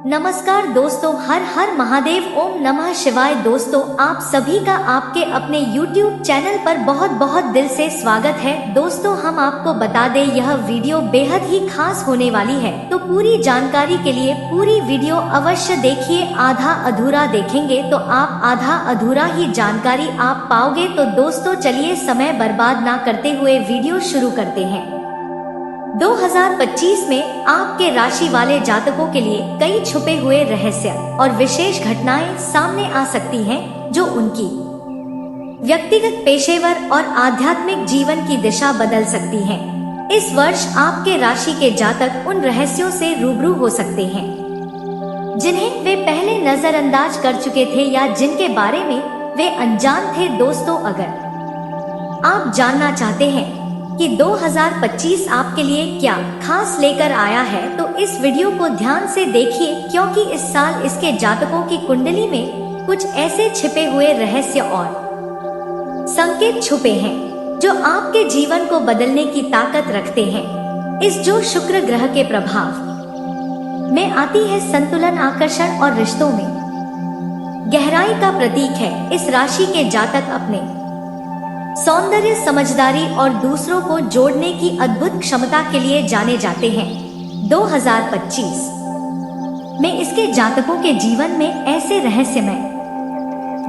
नमस्कार दोस्तों, हर हर महादेव, ओम नमः शिवाय। दोस्तों, आप सभी का आपके अपने YouTube चैनल पर बहुत बहुत दिल से स्वागत है। दोस्तों, हम आपको बता दें यह वीडियो बेहद ही खास होने वाली है, तो पूरी जानकारी के लिए पूरी वीडियो अवश्य देखिए। आधा अधूरा देखेंगे तो आप आधा अधूरा ही जानकारी आप पाओगे। तो दोस्तों चलिए समय बर्बाद ना करते हुए वीडियो शुरू करते हैं। 2025 में आपके राशि वाले जातकों के लिए कई छुपे हुए रहस्य और विशेष घटनाएं सामने आ सकती हैं, जो उनकी व्यक्तिगत, पेशेवर और आध्यात्मिक जीवन की दिशा बदल सकती हैं। इस वर्ष आपके राशि के जातक उन रहस्यों से रूबरू हो सकते हैं जिन्हें वे पहले नजरअंदाज कर चुके थे या जिनके बारे में वे अनजान थे। दोस्तों, अगर आप जानना चाहते हैं कि 2025 आपके लिए क्या खास लेकर आया है, तो इस वीडियो को ध्यान से देखिए, क्योंकि इस साल इसके जातकों की कुंडली में कुछ ऐसे छिपे हुए रहस्य और संकेत छुपे हैं जो आपके जीवन को बदलने की ताकत रखते हैं। इस जो शुक्र ग्रह के प्रभाव में आती है, संतुलन, आकर्षण और रिश्तों में गहराई का प्रतीक है। इस राशि के जातक अपने सौंदर्य, समझदारी और दूसरों को जोड़ने की अद्भुत क्षमता के लिए जाने जाते हैं। 2025 में इसके जातकों के जीवन में ऐसे रहस्यमय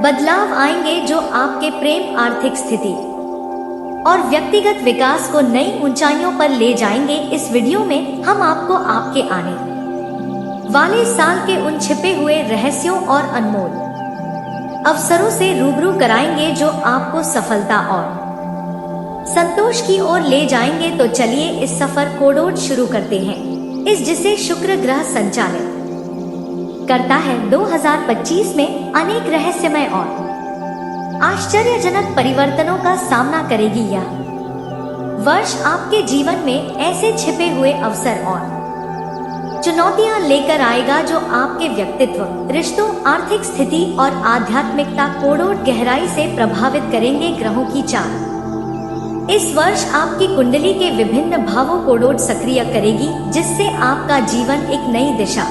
बदलाव आएंगे जो आपके प्रेम, आर्थिक स्थिति और व्यक्तिगत विकास को नई ऊंचाइयों पर ले जाएंगे। इस वीडियो में हम आपको आपके आने वाले साल के उन छिपे हुए रहस्यों और अनमोल अवसरों से रूबरू कराएंगे जो आपको सफलता और संतोष की ओर ले जाएंगे। तो चलिए इस सफर को डोर शुरू करते हैं। इस जिसे शुक्र ग्रह संचालित करता है, 2025 में अनेक रहस्यमय और आश्चर्यजनक परिवर्तनों का सामना करेगी। यह वर्ष आपके जीवन में ऐसे छिपे हुए अवसर और चुनौतियां लेकर आएगा जो आपके व्यक्तित्व, रिश्तों, आर्थिक स्थिति और आध्यात्मिकता को गहराई से प्रभावित करेंगे। ग्रहों की चाल इस वर्ष आपकी कुंडली के विभिन्न भावों को सक्रिय करेगी, जिससे आपका जीवन एक नई दिशा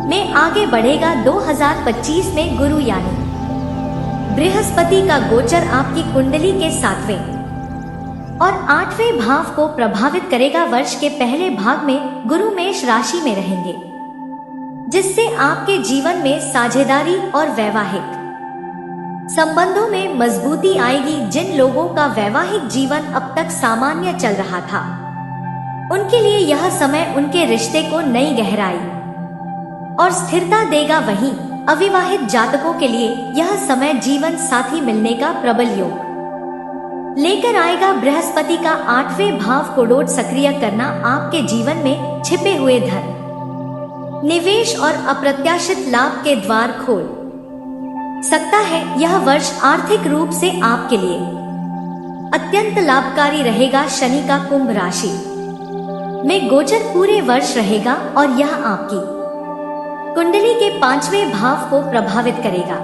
में आगे बढ़ेगा। 2025 में गुरु यानी बृहस्पति का गोचर आपकी कुंडली के 7वें और 8वें भाव को प्रभावित करेगा। वर्ष के पहले भाग में गुरु मेष राशि में रहेंगे, जिससे आपके जीवन में साझेदारी और वैवाहिक संबंधों में मजबूती आएगी। जिन लोगों का वैवाहिक जीवन अब तक सामान्य चल रहा था, उनके लिए यह समय उनके रिश्ते को नई गहराई और स्थिरता देगा। वहीं अविवाहित जातकों के लिए यह समय जीवन साथी मिलने का प्रबल योग लेकर आएगा। बृहस्पति का 8वें भाव को सक्रिय करना आपके जीवन में छिपे हुए धन, निवेश और अप्रत्याशित लाभ के द्वार खोल सकता है। यह वर्ष आर्थिक रूप से आपके लिए अत्यंत लाभकारी रहेगा। शनि का कुंभ राशि में गोचर पूरे वर्ष रहेगा और यह आपकी कुंडली के 5वें भाव को प्रभावित करेगा।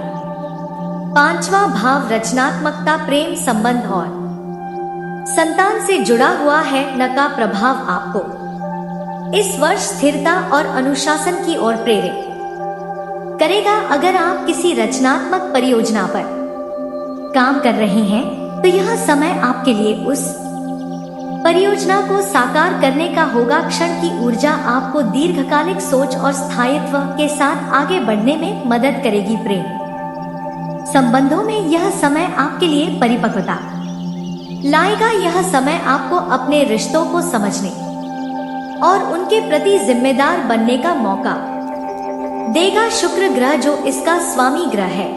5वां भाव रचनात्मकता, प्रेम संबंध और संतान से जुड़ा हुआ है। न का प्रभाव आपको इस वर्ष स्थिरता और अनुशासन की ओर प्रेरित करेगा। अगर आप किसी रचनात्मक परियोजना पर काम कर रहे हैं, तो यह समय आपके लिए उस परियोजना को साकार करने का होगा। क्षण की ऊर्जा आपको दीर्घकालिक सोच और स्थायित्व के साथ आगे बढ़ने में मदद करेगी। प्रेम संबंधों में यह समय आपके लिए परिपक्वता लाएगा। यह समय आपको अपने रिश्तों को समझने और उनके प्रति जिम्मेदार बनने का मौका देगा। शुक्र ग्रह जो इसका स्वामी ग्रह है,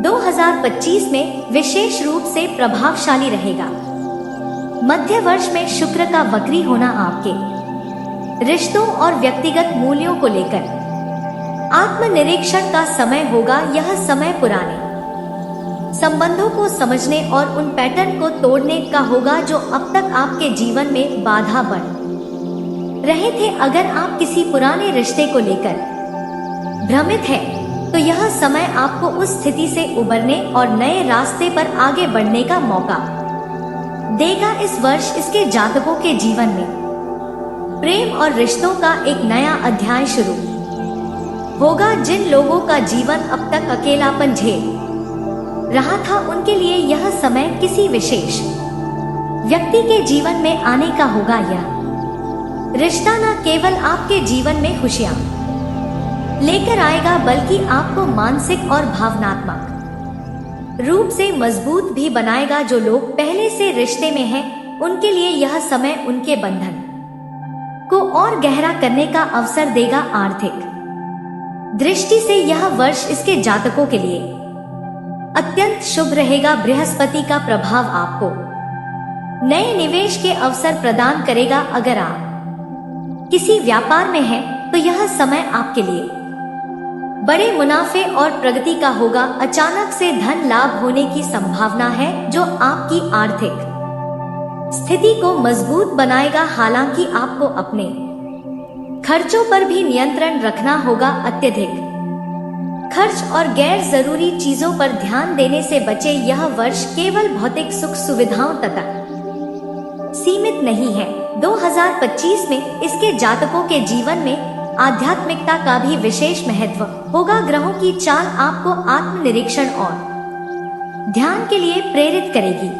2025 में विशेष रूप से प्रभावशाली रहेगा। मध्य वर्ष में शुक्र का वक्री होना आपके रिश्तों और व्यक्तिगत मूल्यों को लेकर आत्मनिरीक्षण का समय होगा। यह समय पुराने संबंधों को समझने और उन पैटर्न को तोड़ने का होगा जो अब तक आपके जीवन में बाधा बन रहे थे। अगर आप किसी पुराने रिश्ते को लेकर भ्रमित हैं, तो यह समय आपको उस स्थिति से उबरने और नए रास्ते पर आगे बढ़ने का मौका देगा। इस वर्ष इसके जातकों के जीवन में प्रेम और रिश्तों का एक नया अध्याय शुरू होगा। जिन लोगों का जीवन अब तक अकेलापन झेल रहा था, उनके लिए यह समय किसी विशेष व्यक्ति के जीवन में आने का होगा। यह रिश्ता न केवल आपके जीवन में खुशियां लेकर आएगा, बल्कि आपको मानसिक और भावनात्मक रूप से मजबूत भी बनाएगा। जो लोग पहले से रिश्ते में हैं, उनके लिए यह समय उनके बंधन को और गहरा करने का अवसर देगा। आर्थिक दृष्टि से यह वर्ष इसके जातकों के लिए अत्यंत शुभ रहेगा। बृहस्पति का प्रभाव आपको नए निवेश के अवसर प्रदान करेगा। अगर आप किसी व्यापार में हैं, तो यह समय आपके लिए बड़े मुनाफे और प्रगति का होगा। अचानक से धन लाभ होने की संभावना है, जो आपकी आर्थिक स्थिति को मजबूत बनाएगा। हालांकि आपको अपने खर्चों पर भी नियंत्रण रखना होगा। अत्यधिक खर्च और गैर जरूरी चीजों पर ध्यान देने से बचे। यह वर्ष केवल भौतिक सुख सुविधाओं तक सीमित नहीं है। 2025 में इसके जातकों के जीवन में आध्यात्मिकता का भी विशेष महत्व होगा। ग्रहों की चाल आपको आत्मनिरीक्षण और ध्यान के लिए प्रेरित करेगी।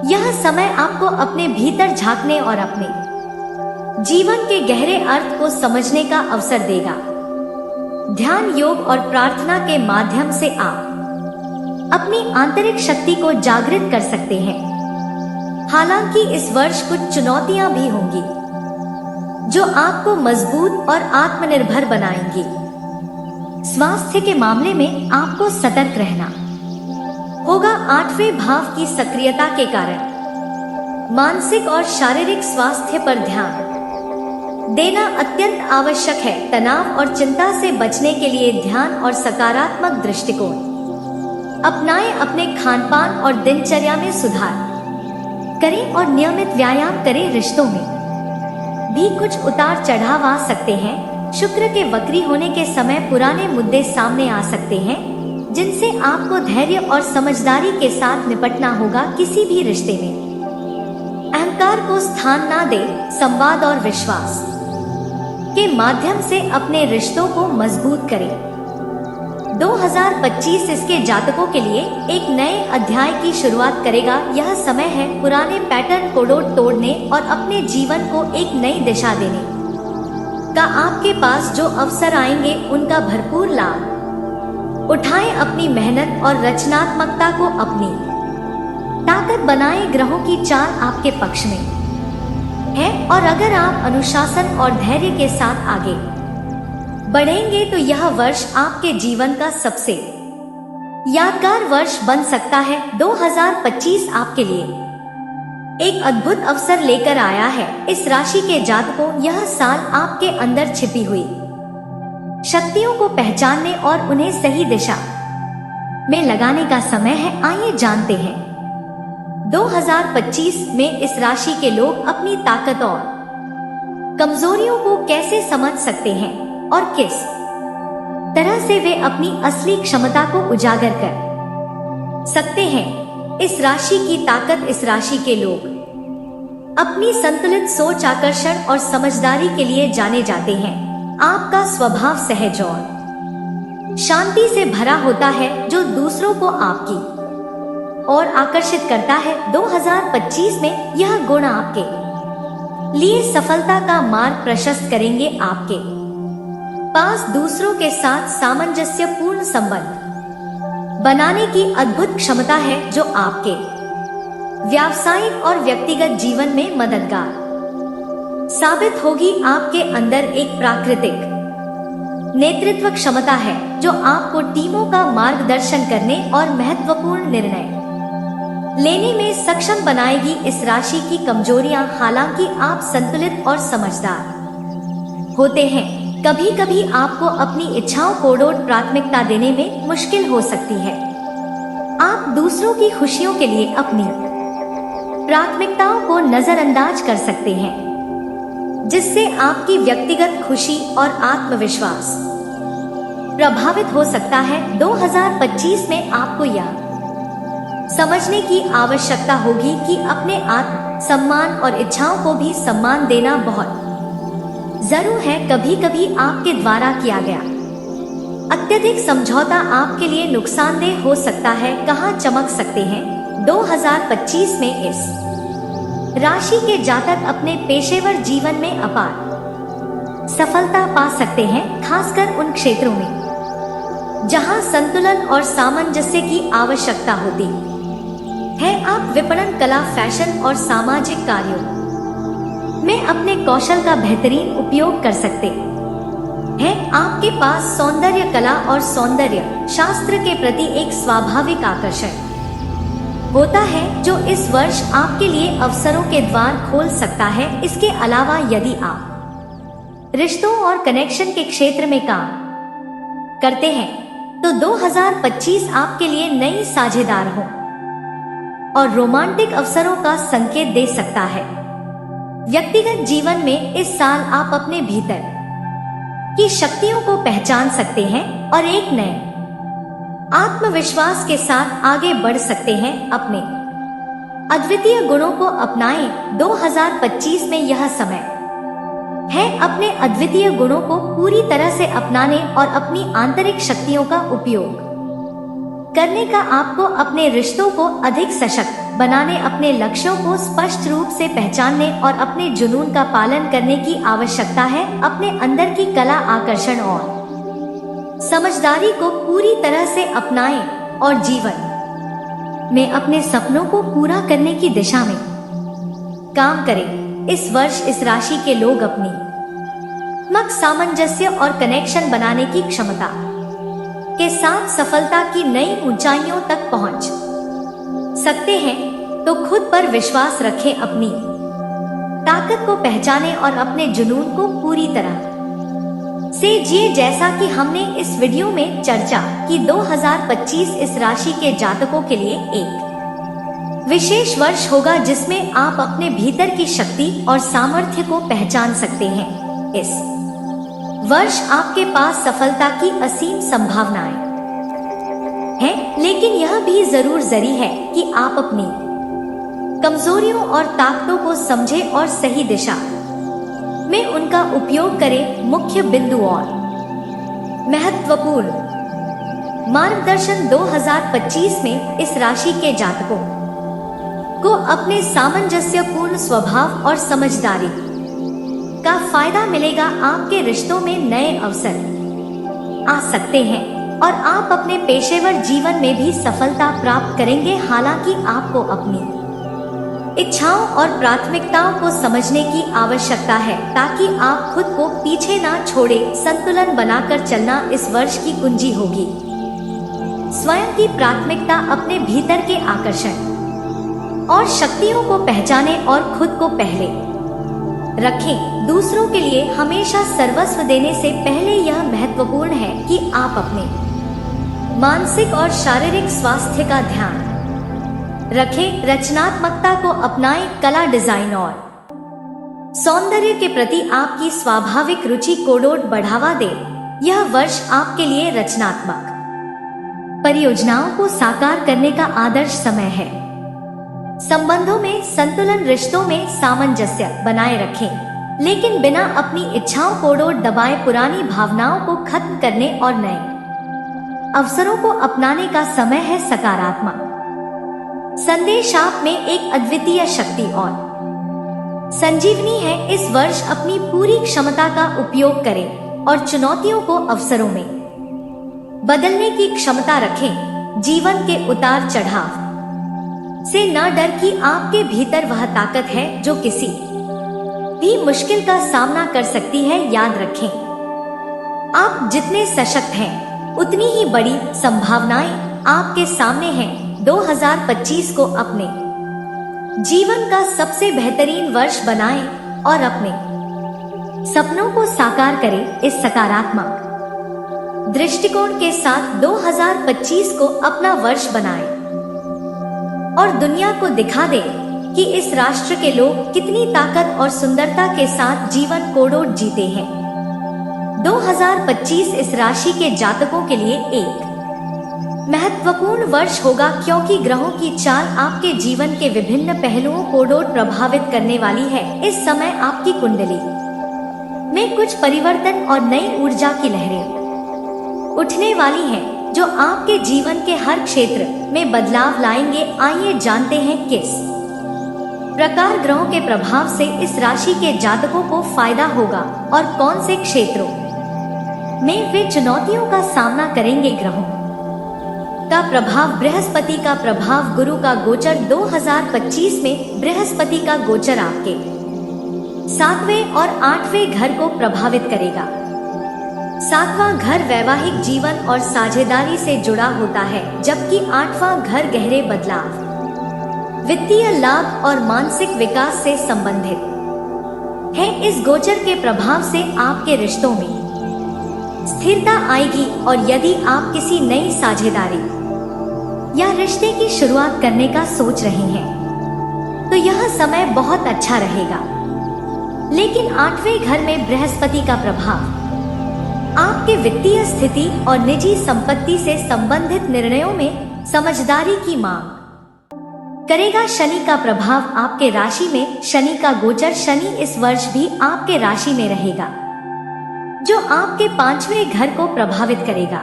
यह समय आपको अपने भीतर झांकने और अपने जीवन के गहरे अर्थ को समझने का अवसर देगा। ध्यान, योग और प्रार्थना के माध्यम से आप अपनी आंतरिक शक्ति को जागृत कर सकते हैं। हालांकि इस वर्ष कुछ चुनौतियां भी होंगी, जो आपको मजबूत और आत्मनिर्भर बनाएंगी। स्वास्थ्य के मामले में आपको सतर्क रहना होगा। 8वें भाव की सक्रियता के कारण मानसिक और शारीरिक स्वास्थ्य पर ध्यान देना अत्यंत आवश्यक है। तनाव और चिंता से बचने के लिए ध्यान और सकारात्मक दृष्टिकोण अपनाएं। अपने खानपान और दिनचर्या में सुधार करें और नियमित व्यायाम करें। रिश्तों में भी कुछ उतार चढ़ाव आ सकते हैं। शुक्र के वक्री होने के समय पुराने मुद्दे सामने आ सकते हैं, जिनसे आपको धैर्य और समझदारी के साथ निपटना होगा। किसी भी रिश्ते में अहंकार को स्थान ना दें। संवाद और विश्वास के माध्यम से अपने रिश्तों को मजबूत करें। 2025 इसके जातकों के लिए एक नए अध्याय की शुरुआत करेगा। यह समय है पुराने पैटर्न को तोड़ने और अपने जीवन को एक नई दिशा देने का। आपके पास जो अवसर आएंगे, उनका भरपूर लाभ उठाएं। अपनी मेहनत और रचनात्मकता को अपनी ताकत बनाएं। ग्रहों की चाल आपके पक्ष में है, और अगर आप अनुशासन और धैर्य के साथ आगे बढ़ेंगे, तो यह वर्ष आपके जीवन का सबसे यादगार वर्ष बन सकता है। 2025 आपके लिए एक अद्भुत अवसर लेकर आया है। इस राशि के जातकों, यह साल आपके अंदर छिपी हुई शक्तियों को पहचानने और उन्हें सही दिशा में लगाने का समय है। आइए जानते हैं 2025 में इस राशि के लोग अपनी ताकत और कमजोरियों को कैसे समझ सकते हैं और किस तरह से वे अपनी असली क्षमता को उजागर कर सकते हैं। इस राशि की ताकत। इस राशि के लोग अपनी संतुलित सोच, आकर्षण और समझदारी के लिए जाने जाते हैं। आपका स्वभाव सहज और शांति से भरा होता है, जो दूसरों को आपकी ओर आकर्षित करता है। 2025 में यह गुण आपके लिए सफलता का मार्ग प्रशस्त करेंगे। आपके पास दूसरों के साथ सामंजस्यपूर्ण संबंध बनाने की अद्भुत क्षमता है, जो आपके व्यावसायिक और व्यक्तिगत जीवन में मददगार साबित होगी। आपके अंदर एक प्राकृतिक नेतृत्व क्षमता है, जो आपको टीमों का मार्गदर्शन करने और महत्वपूर्ण निर्णय लेने में सक्षम बनाएगी। इस राशि की कमजोरियां। हालांकि आप संतुलित और समझदार होते हैं, कभी कभी आपको अपनी इच्छाओं को प्राथमिकता देने में मुश्किल हो सकती है। आप दूसरों की खुशियों के लिए अपनी प्राथमिकताओं को नजरअंदाज कर सकते हैं, जिससे आपकी व्यक्तिगत खुशी और आत्मविश्वास प्रभावित हो सकता है। 2025 में आपको यह समझने की आवश्यकता होगी कि अपने आत्म सम्मान और इच्छाओं को भी सम्मान देना बहुत जरूर है। कभी कभी आपके द्वारा किया गया अत्यधिक समझौता आपके लिए नुकसानदेह हो सकता है। कहाँ चमक सकते हैं? 2025 में इस राशि के जातक अपने पेशेवर जीवन में अपार सफलता पा सकते हैं, खासकर उन क्षेत्रों में जहां संतुलन और सामंजस्य की आवश्यकता होती है। आप विपणन, कला, फैशन और सामाजिक कार्यों में अपने कौशल का बेहतरीन उपयोग कर सकते हैं। आपके पास सौंदर्य कला और सौंदर्य शास्त्र के प्रति एक स्वाभाविक आकर्षण होता है, जो इस वर्ष आपके लिए अवसरों के द्वार खोल सकता है। इसके अलावा यदि आप रिश्तों और कनेक्शन के क्षेत्र में काम करते हैं तो 2025 आपके लिए नई साझेदार हो और रोमांटिक अवसरों का संकेत दे सकता है। व्यक्तिगत जीवन में इस साल आप अपने भीतर की शक्तियों को पहचान सकते हैं और एक नए आत्मविश्वास के साथ आगे बढ़ सकते हैं। अपने अद्वितीय गुणों को अपनाएं। 2025 में यह समय है अपने अद्वितीय गुणों को पूरी तरह से अपनाने और अपनी आंतरिक शक्तियों का उपयोग करने का। आपको अपने रिश्तों को अधिक सशक्त बनाने, अपने लक्ष्यों को स्पष्ट रूप से पहचानने और अपने जुनून का पालन करने की आवश्यकता है। अपने अंदर की कला, आकर्षण और समझदारी को पूरी तरह से अपनाएं और जीवन में अपने सपनों को पूरा करने की दिशा में काम करें। इस वर्ष इस राशि के लोग अपनी सामंजस्य और कनेक्शन बनाने की क्षमता के साथ सफलता की नई ऊंचाइयों तक पहुंच सकते हैं। तो खुद पर विश्वास रखें, अपनी ताकत को पहचानें और अपने जुनून को पूरी तरह से जिए। जैसा कि हमने इस वीडियो में चर्चा की, 2025 इस राशि के जातकों के लिए एक विशेष वर्ष होगा जिसमें आप अपने भीतर की शक्ति और सामर्थ्य को पहचान सकते हैं। इस वर्ष आपके पास सफलता की असीम संभावनाएं हैं, लेकिन यह भी जरूरी है कि आप अपनी कमजोरियों और ताकतों को समझें और सही दिशा में उनका उपयोग करें। मुख्य बिंदु और महत्वपूर्ण मार्गदर्शन 2025 में इस राशि के जातकों को अपने सामंजस्यपूर्ण स्वभाव और समझदारी का फायदा मिलेगा। आपके रिश्तों में नए अवसर आ सकते हैं और आप अपने पेशेवर जीवन में भी सफलता प्राप्त करेंगे। हालांकि आपको अपनी इच्छाओं और प्राथमिकताओं को समझने की आवश्यकता है ताकि आप खुद को पीछे ना छोड़े। संतुलन बनाकर चलना इस वर्ष की कुंजी होगी। स्वयं की प्राथमिकता, अपने भीतर के आकर्षण और शक्तियों को पहचानें और खुद को पहले रखें। दूसरों के लिए हमेशा सर्वस्व देने से पहले यह महत्वपूर्ण है कि आप अपने मानसिक और शारीरिक स्वास्थ्य का ध्यान रखें। रचनात्मकता को अपनाएं, कला, डिजाइन और सौंदर्य के प्रति आपकी स्वाभाविक रुचि को बढ़ावा दें। यह वर्ष आपके लिए रचनात्मक परियोजनाओं को साकार करने का आदर्श समय है। संबंधों में संतुलन, रिश्तों में सामंजस्य बनाए रखें, लेकिन बिना अपनी इच्छाओं को दबाए। पुरानी भावनाओं को खत्म करने और नए अवसरों को अपनाने का समय है। सकारात्मक संदेश आप में एक अद्वितीय शक्ति और संजीवनी है। इस वर्ष अपनी पूरी क्षमता का उपयोग करें और चुनौतियों को अवसरों में बदलने की क्षमता रखें। जीवन के उतार चढ़ाव से ना डर कि आपके भीतर वह ताकत है जो किसी भी मुश्किल का सामना कर सकती है। याद रखें, आप जितने सशक्त हैं उतनी ही बड़ी संभावनाएं आपके सामने हैं। 2025 को अपने जीवन का सबसे बेहतरीन वर्ष बनाएं और अपने सपनों को साकार करें। इस सकारात्मक दृष्टिकोण के साथ 2025 को अपना वर्ष बनाएं और दुनिया को दिखा दें कि इस राष्ट्र के लोग कितनी ताकत और सुंदरता के साथ जीवन को जीते हैं। 2025 इस राशि के जातकों के लिए एक महत्वपूर्ण वर्ष होगा क्योंकि ग्रहों की चाल आपके जीवन के विभिन्न पहलुओं को प्रभावित करने वाली है। इस समय आपकी कुंडली में कुछ परिवर्तन और नई ऊर्जा की लहरें उठने वाली हैं, जो आपके जीवन के हर क्षेत्र में बदलाव लाएंगे। आइए जानते हैं किस प्रकार ग्रहों के प्रभाव से इस राशि के जातकों को फायदा होगा और कौन से क्षेत्रों में वे चुनौतियों का सामना करेंगे। ग्रहों का प्रभाव। बृहस्पति का प्रभाव। गुरु का गोचर 2025 में बृहस्पति का गोचर आपके 7वें और 8वें घर को प्रभावित करेगा। 7वां घर वैवाहिक जीवन और साझेदारी से जुड़ा होता है, जबकि 8वां घर गहरे बदलाव, वित्तीय लाभ और मानसिक विकास से संबंधित है। इस गोचर के प्रभाव से आपके रिश्तों में स्थिरता आएगी और यदि आप किसी नई साझेदारी या रिश्ते की शुरुआत करने का सोच रहे हैं तो यह समय बहुत अच्छा रहेगा। लेकिन 8वें घर में बृहस्पति का प्रभाव आपके वित्तीय स्थिति और निजी संपत्ति से संबंधित निर्णयों में समझदारी की मांग करेगा। शनि का प्रभाव आपके राशि में। शनि का गोचर। शनि इस वर्ष भी आपके राशि में रहेगा, जो आपके 5वें घर को प्रभावित करेगा।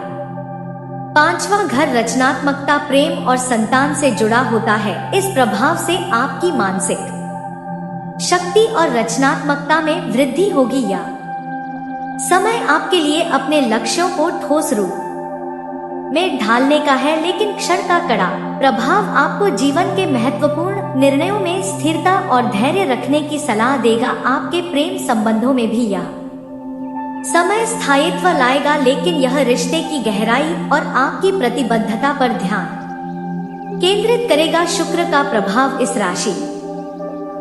5वां घर रचनात्मकता, प्रेम और संतान से जुड़ा होता है। इस प्रभाव से आपकी मानसिक शक्ति और रचनात्मकता में वृद्धि होगी। यह समय आपके लिए अपने लक्ष्यों को ठोस रूप में ढालने का है, लेकिन क्षण का कड़ा प्रभाव आपको जीवन के महत्वपूर्ण निर्णयों में स्थिरता और धैर्य रखने की सलाह देगा। आपके प्रेम संबंधों में भी यह समय स्थायित्व लाएगा, लेकिन यह रिश्ते की गहराई और आपकी प्रतिबद्धता पर ध्यान केंद्रित करेगा। शुक्र का प्रभाव। इस राशि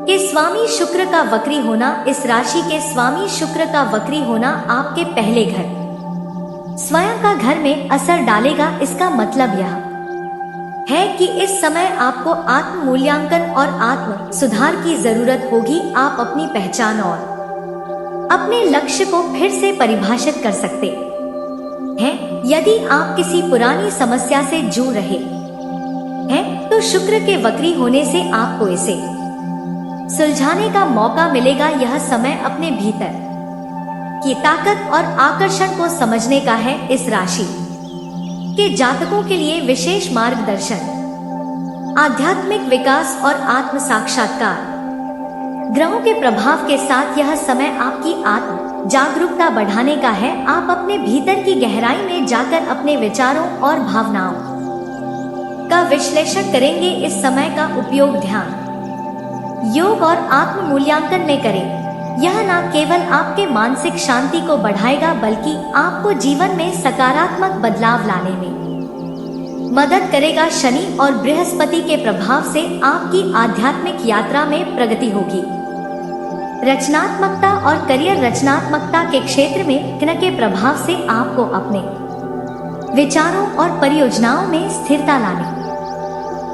के स्वामी शुक्र का वक्री होना। इस राशि के स्वामी शुक्र का वक्री होना आपके पहले घर, स्वयं का घर में असर डालेगा। इसका मतलब यह है कि इस समय आपको आत्म मूल्यांकन और आत्म सुधार की जरूरत होगी। आप अपनी पहचान और अपने लक्ष्य को फिर से परिभाषित कर सकते हैं। यदि आप किसी पुरानी समस्या से जूझ रहे हैं तो शुक्र के वक्री होने से आपको इसे सुलझाने का मौका मिलेगा। यह समय अपने भीतर की ताकत और आकर्षण को समझने का है। इस राशि के जातकों के लिए विशेष मार्गदर्शन, आध्यात्मिक विकास और आत्म साक्षात्कार। ग्रहों के प्रभाव के साथ यह समय आपकी आत्म जागरूकता बढ़ाने का है। आप अपने भीतर की गहराई में जाकर अपने विचारों और भावनाओं का विश्लेषण करेंगे। इस समय का उपयोग ध्यान, योग और आत्म मूल्यांकन में करें। यह न केवल आपके मानसिक शांति को बढ़ाएगा, बल्कि आपको जीवन में सकारात्मक बदलाव लाने में मदद करेगा। शनि और बृहस्पति के प्रभाव से आपकी आध्यात्मिक यात्रा में प्रगति होगी। रचनात्मकता और करियर। रचनात्मकता के क्षेत्र में ग्रह के प्रभाव से आपको अपने विचारों और परियोजनाओं में स्थिरता लाने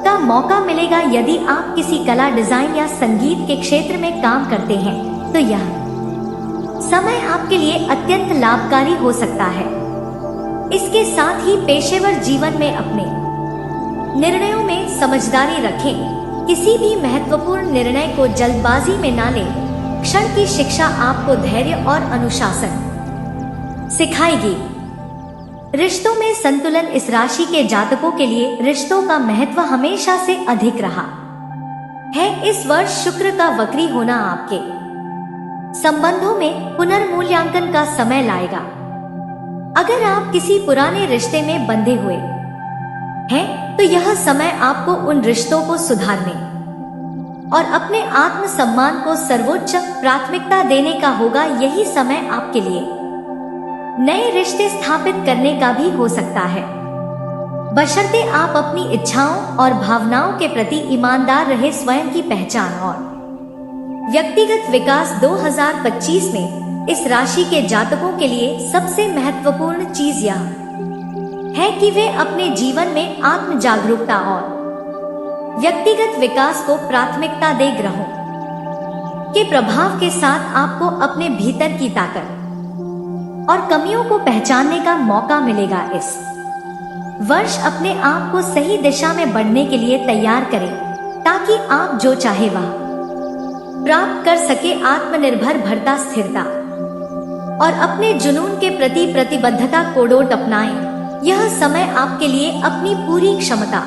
का मौका मिलेगा। यदि आप किसी कला, डिजाइन या संगीत के क्षेत्र में काम करते हैं तो यह समय आपके लिए अत्यंत लाभकारी हो सकता है। इसके साथ ही पेशेवर जीवन में अपने निर्णयों में समझदारी रखें। किसी भी महत्वपूर्ण निर्णय को जल्दबाजी में ना लें। क्षण की शिक्षा आपको धैर्य और अनुशासन सिखाएगी। रिश्तों में संतुलन। इस राशि के जातकों के लिए रिश्तों का महत्व हमेशा से अधिक रहा है। इस वर्ष शुक्र का वक्री होना आपके संबंधों में पुनर्मूल्यांकन का समय लाएगा। अगर आप किसी पुराने रिश्ते में बंधे हुए हैं तो यह समय आपको उन रिश्तों को सुधारने और अपने आत्म सम्मान को सर्वोच्च प्राथमिकता देने का होगा। यही समय आपके लिए नए रिश्ते स्थापित करने का भी हो सकता है, बशर्ते आप अपनी इच्छाओं और भावनाओं के प्रति ईमानदार रहे। स्वयं की पहचान और व्यक्तिगत विकास। 2025 में इस राशि के जातकों के लिए सबसे महत्वपूर्ण चीज यह है कि वे अपने जीवन में आत्म जागरूकता और व्यक्तिगत विकास को प्राथमिकता दें। ग्रहों के प्रभाव के साथ आपको अपने भीतर की ताकत और कमियों को पहचानने का मौका मिलेगा। इस वर्ष अपने आप को सही दिशा में बढ़ने के लिए तैयार करें, ताकि आप जो चाहे वह प्राप्त कर सके। आत्मनिर्भर भरता, स्थिरता और अपने जुनून के प्रति प्रतिबद्धता कोडोट अपनाएं। यह समय आपके लिए अपनी पूरी क्षमता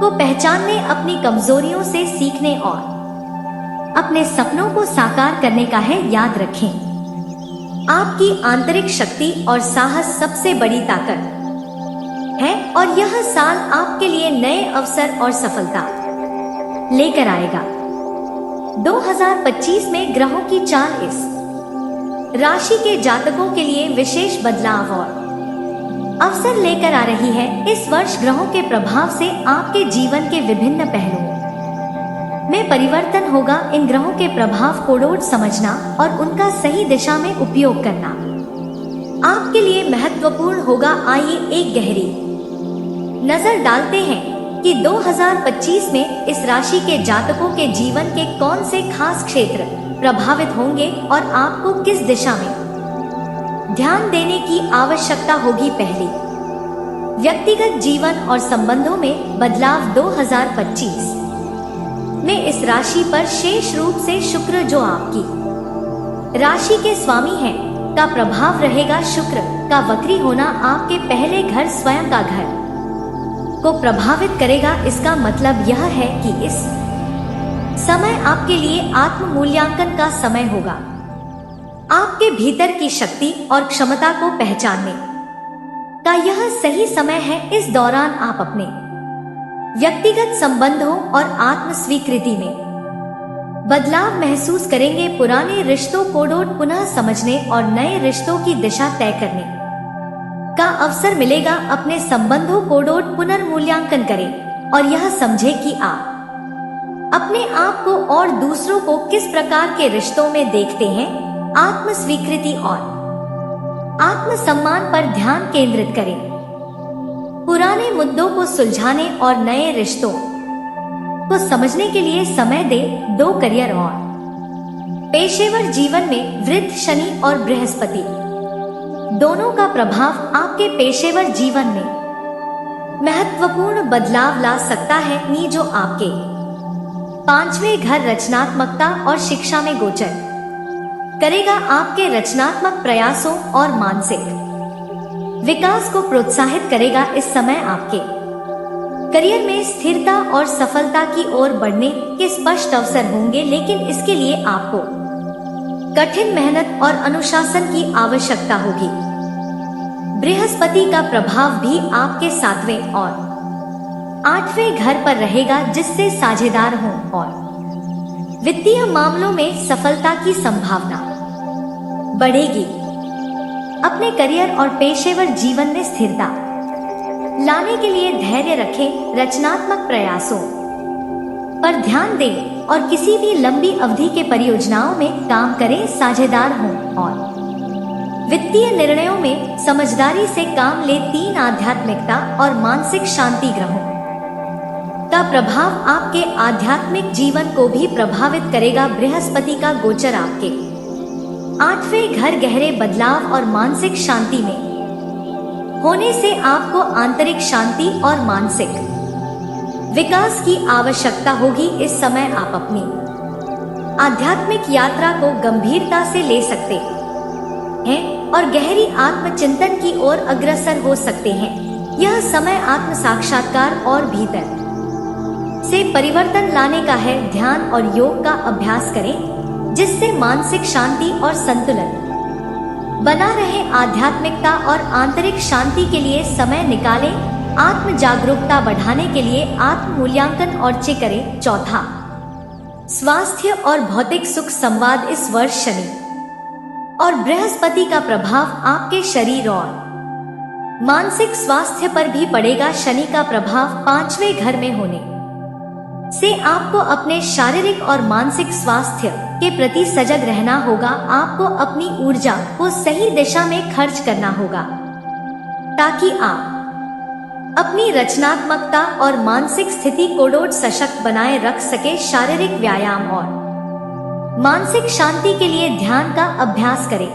को पहचानने, अपनी कमजोरियों से सीखने और अपने सपनों को साकार करने का है। याद रखें, आपकी आंतरिक शक्ति और साहस सबसे बड़ी ताकत है और यह साल आपके लिए नए अवसर और सफलता लेकर आएगा। 2025 में ग्रहों की चाल इस राशि के जातकों के लिए विशेष बदलाव और अवसर लेकर आ रही है। इस वर्ष ग्रहों के प्रभाव से आपके जीवन के विभिन्न पहलुओं में परिवर्तन होगा। इन ग्रहों के प्रभाव को डोट समझना और उनका सही दिशा में उपयोग करना आपके लिए महत्वपूर्ण होगा। आइए एक गहरी नजर डालते हैं कि 2025 में इस राशि के जातकों के जीवन के कौन से खास क्षेत्र प्रभावित होंगे और आपको किस दिशा में ध्यान देने की आवश्यकता होगी। पहली, व्यक्तिगत जीवन और संबंधों में बदलाव। 2025 में इस राशि पर शेष रूप से शुक्र, जो आपकी राशि के स्वामी हैं, का प्रभाव रहेगा। शुक्र का वक्री होना आपके पहले घर, स्वयं का घर को प्रभावित करेगा। इसका मतलब यह है कि इस समय आपके लिए आत्म मूल्यांकन का समय होगा। आपके भीतर की शक्ति और क्षमता को पहचानने का यह सही समय है। इस दौरान आप अपने व्यक्तिगत संबंधों और आत्म स्वीकृति में बदलाव महसूस करेंगे। पुराने रिश्तों को पुनः समझने और नए रिश्तों की दिशा तय करने का अवसर मिलेगा। अपने संबंधों को पुनर्मूल्यांकन करें और यह समझें कि आप अपने आप को और दूसरों को किस प्रकार के रिश्तों में देखते हैं। आत्म स्वीकृति और आत्म सम्मान पर ध्यान केंद्रित करें। पुराने मुद्दों को सुलझाने और नए रिश्तों को समझने के लिए समय दें। 2, करियर और पेशेवर जीवन में वृद्ध शनि और बृहस्पति दोनों का प्रभाव आपके पेशेवर जीवन में महत्वपूर्ण बदलाव ला सकता है। नी, जो आपके 5वें घर रचनात्मकता और शिक्षा में गोचर करेगा, आपके रचनात्मक प्रयासों और मानसिक विकास को प्रोत्साहित करेगा। इस समय आपके करियर में स्थिरता और सफलता की ओर बढ़ने के स्पष्ट अवसर होंगे, लेकिन इसके लिए आपको कठिन मेहनत और अनुशासन की आवश्यकता होगी। बृहस्पति का प्रभाव भी आपके 7वें और 8वें घर पर रहेगा, जिससे साझेदार हों और वित्तीय मामलों में सफलता की संभावना बढ़ेगी। अपने करियर और पेशेवर जीवन में स्थिरता लाने के लिए धैर्य रखें, रचनात्मक प्रयासों पर ध्यान दें और किसी भी लंबी अवधि के परियोजनाओं में काम करें। साझेदार हों और वित्तीय निर्णयों में समझदारी से काम ले। 3, आध्यात्मिकता और मानसिक शांति। ग्रहों का प्रभाव आपके आध्यात्मिक जीवन को भी प्रभावित करेगा। बृहस्पति का गोचर आपके 8वें घर गहरे बदलाव और मानसिक शांति में होने से आपको आंतरिक शांति और मानसिक विकास की आवश्यकता होगी। इस समय आप अपनी आध्यात्मिक यात्रा को गंभीरता से ले सकते हैं और गहरी आत्मचिंतन की ओर अग्रसर हो सकते हैं। यह समय आत्म साक्षात्कार और भीतर से परिवर्तन लाने का है। ध्यान और योग का अभ्यास करें, जिससे मानसिक शांति और संतुलन बना रहे। आध्यात्मिकता और आंतरिक शांति के लिए समय निकालें। आत्म जागरूकता बढ़ाने के लिए आत्म मूल्यांकन और करें। 4, स्वास्थ्य और भौतिक सुख संवाद। इस वर्ष शनि और बृहस्पति का प्रभाव आपके शरीर और मानसिक स्वास्थ्य पर भी पड़ेगा। शनि का प्रभाव 5वें घर में होने से आपको अपने शारीरिक और मानसिक स्वास्थ्य के प्रति सजग रहना होगा। आपको अपनी ऊर्जा को सही दिशा में खर्च करना होगा ताकि आप अपनी रचनात्मकता और मानसिक स्थिति को सशक्त बनाए रख सके। शारीरिक व्यायाम और मानसिक शांति के लिए ध्यान का अभ्यास करें।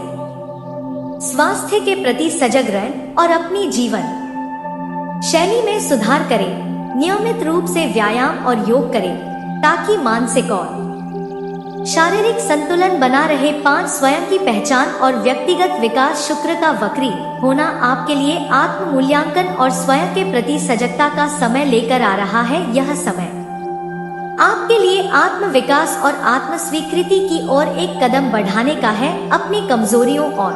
स्वास्थ्य के प्रति सजग रहें और अपनी जीवन शैली में सुधार करें। नियमित रूप से व्यायाम और योग करें ताकि मानसिक और शारीरिक संतुलन बना रहे 5 स्वयं की पहचान और व्यक्तिगत विकास। शुक्र का वक्री होना आपके लिए आत्म मूल्यांकन और स्वयं के प्रति सजगता का समय लेकर आ रहा है। यह समय आपके लिए आत्म विकास और आत्म स्वीकृति की ओर एक कदम बढ़ाने का है। अपनी कमजोरियों और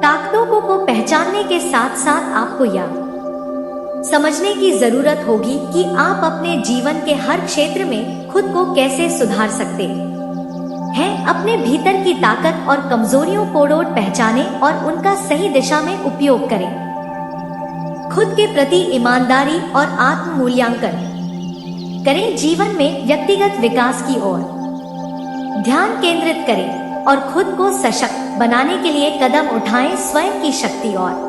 ताकतों को पहचानने के साथ साथ आपको यह समझने की जरूरत होगी कि आप अपने जीवन के हर क्षेत्र में खुद को कैसे सुधार सकते हैं। अपने भीतर की ताकत और कमजोरियों को पहचानें और उनका सही दिशा में उपयोग करें। खुद के प्रति ईमानदारी और आत्म मूल्यांकन करें। जीवन में व्यक्तिगत विकास की ओर ध्यान केंद्रित करें और खुद को सशक्त बनाने के लिए कदम उठाएं। स्वयं की शक्ति और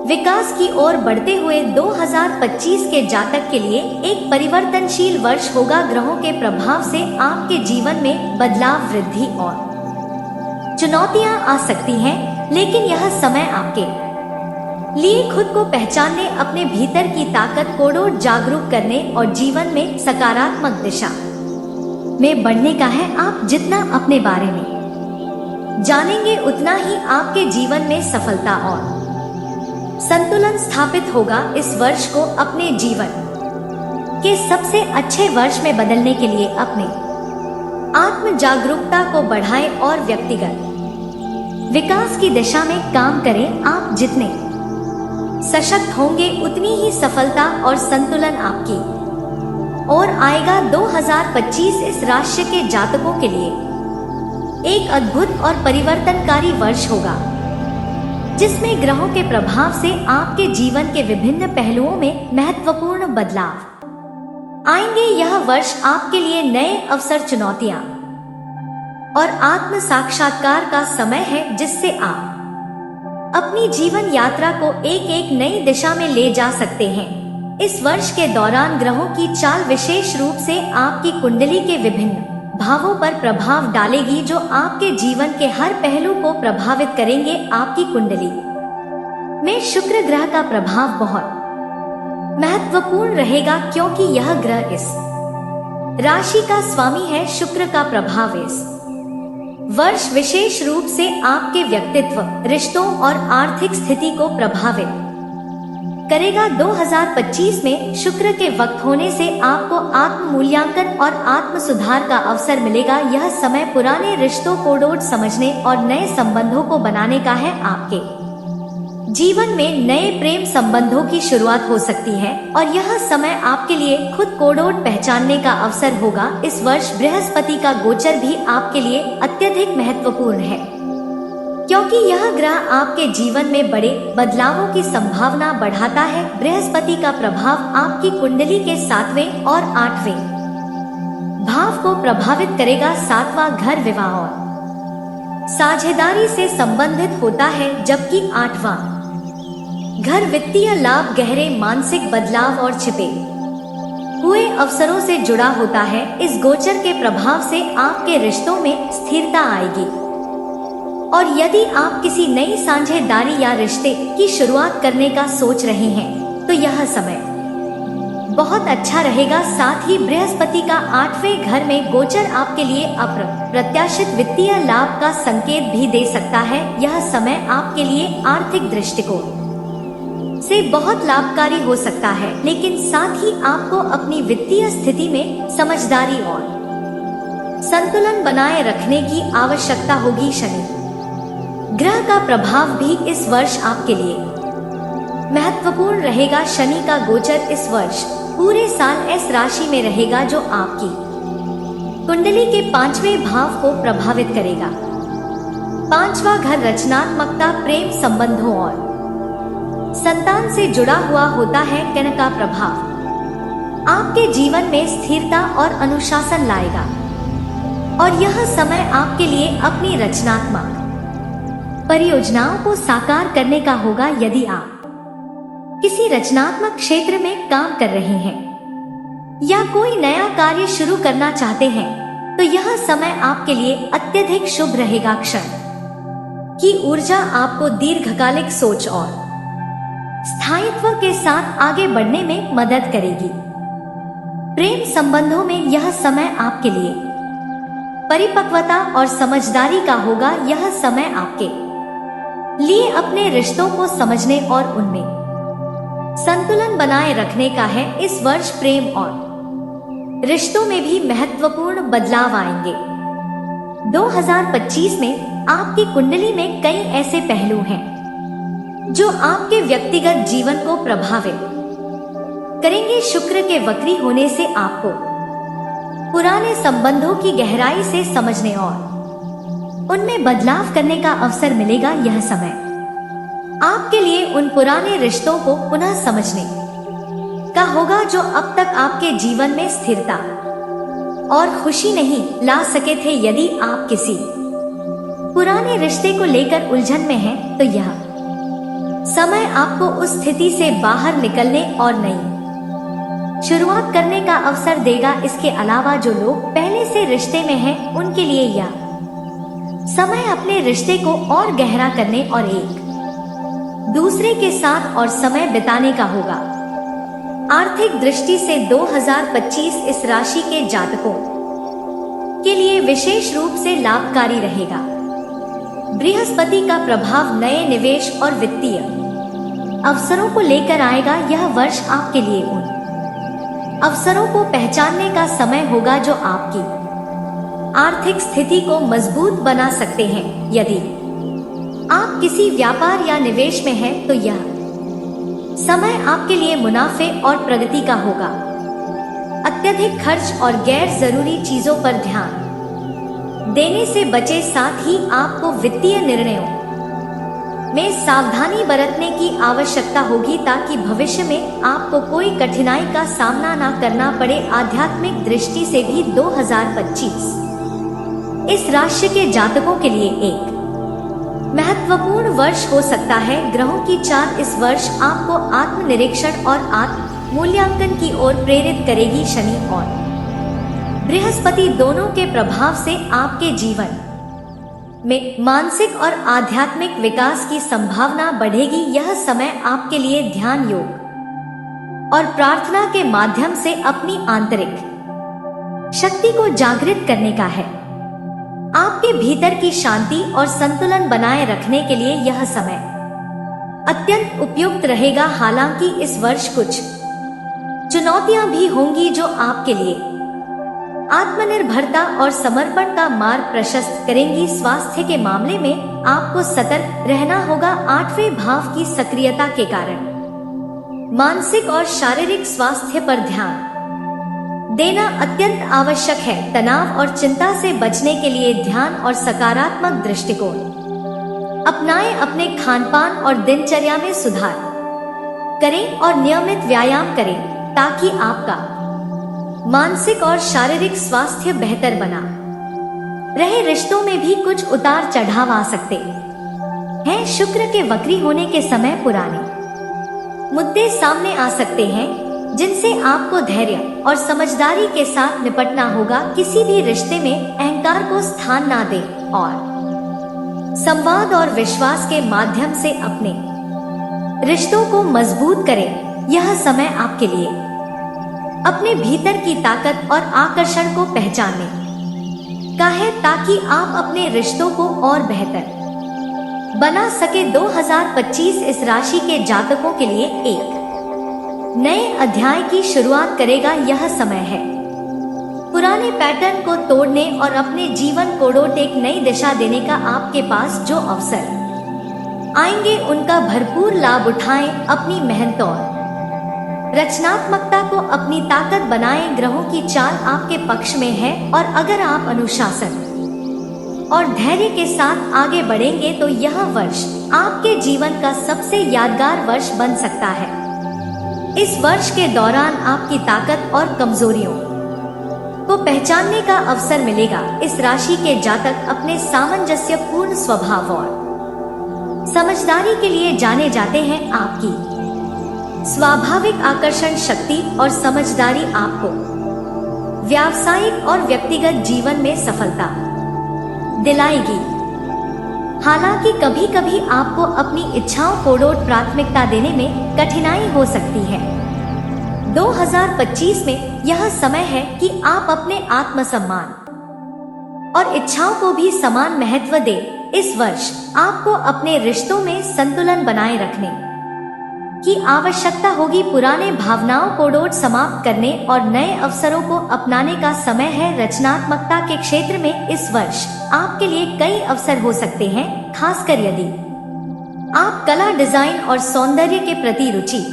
विकास की ओर बढ़ते हुए 2025 के जातक के लिए एक परिवर्तनशील वर्ष होगा। ग्रहों के प्रभाव से आपके जीवन में बदलाव, वृद्धि और चुनौतियां आ सकती हैं, लेकिन यह समय आपके लिए खुद को पहचानने, अपने भीतर की ताकत को जागरूक करने और जीवन में सकारात्मक दिशा में बढ़ने का है। आप जितना अपने बारे में जानेंगे उतना ही आपके जीवन में सफलता और संतुलन स्थापित होगा। इस वर्ष को अपने जीवन के सबसे अच्छे वर्ष में बदलने के लिए अपने आत्म जागरूकता को बढ़ाएं और व्यक्तिगत विकास की दिशा में काम करें। आप जितने सशक्त होंगे उतनी ही सफलता और संतुलन आपकी ओर आएगा। 2025 इस राशि के जातकों के लिए एक अद्भुत और परिवर्तनकारी वर्ष होगा, जिसमें ग्रहों के प्रभाव से आपके जीवन के विभिन्न पहलुओं में महत्वपूर्ण बदलाव आएंगे। यह वर्ष आपके लिए नए अवसर, चुनौतियां और आत्म साक्षात्कार का समय है, जिससे आप अपनी जीवन यात्रा को एक नई दिशा में ले जा सकते हैं। इस वर्ष के दौरान ग्रहों की चाल विशेष रूप से आपकी कुंडली के विभिन्न भावों पर प्रभाव डालेगी, जो आपके जीवन के हर पहलू को प्रभावित करेंगे। आपकी कुंडली में शुक्र ग्रह का प्रभाव बहुत महत्वपूर्ण रहेगा, क्योंकि यह ग्रह इस राशि का स्वामी है। शुक्र का प्रभाव इस वर्ष विशेष रूप से आपके व्यक्तित्व, रिश्तों और आर्थिक स्थिति को प्रभावित करेगा। 2025 में शुक्र के वक्त होने से आपको आत्म मूल्यांकन और आत्म सुधार का अवसर मिलेगा। यह समय पुराने रिश्तों को समझने और नए संबंधों को बनाने का है। आपके जीवन में नए प्रेम संबंधों की शुरुआत हो सकती है और यह समय आपके लिए खुद को पहचानने का अवसर होगा। इस वर्ष बृहस्पति का गोचर भी आपके लिए अत्यधिक महत्वपूर्ण है, क्योंकि यह ग्रह आपके जीवन में बड़े बदलावों की संभावना बढ़ाता है। बृहस्पति का प्रभाव आपकी कुंडली के 7वें और 8वें भाव को प्रभावित करेगा। 7वां घर विवाह और साझेदारी से संबंधित होता है, जबकि 8वां घर वित्तीय लाभ, गहरे मानसिक बदलाव और छिपे हुए अवसरों से जुड़ा होता है। इस गोचर के प्रभाव से आपके रिश्तों में स्थिरता आएगी और यदि आप किसी नई साझेदारी या रिश्ते की शुरुआत करने का सोच रहे हैं तो यह समय बहुत अच्छा रहेगा। साथ ही बृहस्पति का 8वें घर में गोचर आपके लिए अप्रत्याशित वित्तीय लाभ का संकेत भी दे सकता है। यह समय आपके लिए आर्थिक दृष्टिकोण से बहुत लाभकारी हो सकता है, लेकिन साथ ही आपको अपनी वित्तीय स्थिति में समझदारी और संतुलन बनाए रखने की आवश्यकता होगी। शनि ग्रह का प्रभाव भी इस वर्ष आपके लिए महत्वपूर्ण रहेगा। शनि का गोचर इस वर्ष पूरे साल इस राशि में रहेगा, जो आपकी कुंडली के 5वें भाव को प्रभावित करेगा। 5वां घर रचनात्मकता, प्रेम संबंधों और संतान से जुड़ा हुआ होता है। कर्क का प्रभाव आपके जीवन में स्थिरता और अनुशासन लाएगा और यह समय आपके लिए अपनी रचनात्मक परियोजनाओं को साकार करने का होगा। यदि आप किसी रचनात्मक क्षेत्र में काम कर रहे हैं या कोई नया कार्य शुरू करना चाहते हैं तो यह समय आपके लिए अत्यधिक शुभ रहेगा। क्षण की ऊर्जा आपको दीर्घकालिक सोच और स्थायित्व के साथ आगे बढ़ने में मदद करेगी। प्रेम संबंधों में यह समय आपके लिए परिपक्वता और समझदारी का होगा। यह समय आपके लिए अपने रिश्तों को समझने और उनमें संतुलन बनाए रखने का है। इस वर्ष प्रेम और रिश्तों में भी महत्वपूर्ण बदलाव आएंगे। 2025 में आपकी कुंडली में कई ऐसे पहलू हैं जो आपके व्यक्तिगत जीवन को प्रभावित करेंगे। शुक्र के वक्री होने से आपको पुराने संबंधों की गहराई से समझने और उनमें बदलाव करने का अवसर मिलेगा। यह समय आपके लिए उन पुराने रिश्तों को पुनः समझने का होगा जो अब तक आपके जीवन में स्थिरता और खुशी नहीं ला सके थे। यदि आप किसी पुराने रिश्ते को लेकर उलझन में हैं, तो यह समय आपको उस स्थिति से बाहर निकलने और नई शुरुआत करने का अवसर देगा। इसके अलावा जो लोग पहले से रिश्ते में हैं, उनके लिए यह समय अपने रिश्ते को और गहरा करने और एक दूसरे के साथ और समय बिताने का होगा। आर्थिक दृष्टि से 2025 इस राशि के जातकों के लिए विशेष रूप से लाभकारी रहेगा। बृहस्पति का प्रभाव नए निवेश और वित्तीय अवसरों को लेकर आएगा। यह वर्ष आपके लिए उन अवसरों को पहचानने का समय होगा जो आपकी आर्थिक स्थिति को मजबूत बना सकते हैं। यदि आप किसी व्यापार या निवेश में हैं, तो यह समय आपके लिए मुनाफे और प्रगति का होगा। अत्यधिक खर्च और गैर जरूरी चीजों पर ध्यान देने से बचे। साथ ही आपको वित्तीय निर्णयों में सावधानी बरतने की आवश्यकता होगी ताकि भविष्य में आपको कोई कठिनाई का सामना न करना पड़े। आध्यात्मिक दृष्टि से भी 2025 इस राशि के जातकों के लिए एक महत्वपूर्ण वर्ष हो सकता है। ग्रहों की चाल इस वर्ष आपको आत्मनिरीक्षण और आत्म मूल्यांकन की ओर प्रेरित करेगी। शनि और बृहस्पति दोनों के प्रभाव से आपके जीवन में मानसिक और आध्यात्मिक विकास की संभावना बढ़ेगी। यह समय आपके लिए ध्यान, योग और प्रार्थना के माध्यम से अपनी आंतरिक शक्ति को जागृत करने का है। आपके भीतर की शांति और संतुलन बनाए रखने के लिए यह समय अत्यंत उपयुक्त रहेगा। हालांकि इस वर्ष कुछ चुनौतियां भी होंगी जो आपके लिए आत्मनिर्भरता और समर्पण का मार्ग प्रशस्त करेंगी। स्वास्थ्य के मामले में आपको सतर्क रहना होगा। 8वें भाव की सक्रियता के कारण मानसिक और शारीरिक स्वास्थ्य पर ध्यान देना अत्यंत आवश्यक है। तनाव और चिंता से बचने के लिए ध्यान और सकारात्मक दृष्टिकोण अपनाएं। अपने खानपान और दिनचर्या में सुधार करें और नियमित व्यायाम करें ताकि आपका मानसिक और शारीरिक स्वास्थ्य बेहतर बना रहे। रिश्तों में भी कुछ उतार चढ़ाव आ सकते हैं। शुक्र के वक्री होने के समय पुराने मुद्दे सामने आ सकते हैं जिनसे आपको धैर्य और समझदारी के साथ निपटना होगा। किसी भी रिश्ते में अहंकार को स्थान ना दें और संवाद और विश्वास के माध्यम से अपने रिश्तों को मजबूत करें। यह समय आपके लिए अपने भीतर की ताकत और आकर्षण को पहचानने का है ताकि आप अपने रिश्तों को और बेहतर बना सके। 2025 इस राशि के जातकों के लिए एक नए अध्याय की शुरुआत करेगा। यह समय है पुराने पैटर्न को तोड़ने और अपने जीवन को एक नई दिशा देने का। आपके पास जो अवसर आएंगे उनका भरपूर लाभ उठाएं। अपनी मेहनत और रचनात्मकता को अपनी ताकत बनाएं। ग्रहों की चाल आपके पक्ष में है और अगर आप अनुशासन और धैर्य के साथ आगे बढ़ेंगे तो यह वर्ष आपके जीवन का सबसे यादगार वर्ष बन सकता है। इस वर्ष के दौरान आपकी ताकत और कमजोरियों को पहचानने का अवसर मिलेगा। इस राशि के जातक अपने सामंजस्यपूर्ण स्वभाव और समझदारी के लिए जाने जाते हैं। आपकी स्वाभाविक आकर्षण शक्ति और समझदारी आपको व्यावसायिक और व्यक्तिगत जीवन में सफलता दिलाएगी। हालांकि कभी कभी आपको अपनी इच्छाओं को प्राथमिकता देने में कठिनाई हो सकती है। 2025 में यह समय है कि आप अपने आत्मसम्मान और इच्छाओं को भी समान महत्व दे। इस वर्ष आपको अपने रिश्तों में संतुलन बनाए रखने की आवश्यकता होगी। पुराने भावनाओं को समाप्त करने और नए अवसरों को अपनाने का समय है। रचनात्मकता के क्षेत्र में इस वर्ष आपके लिए कई अवसर हो सकते हैं, खासकर यदि आप कला, डिजाइन और सौंदर्य के प्रति रुचि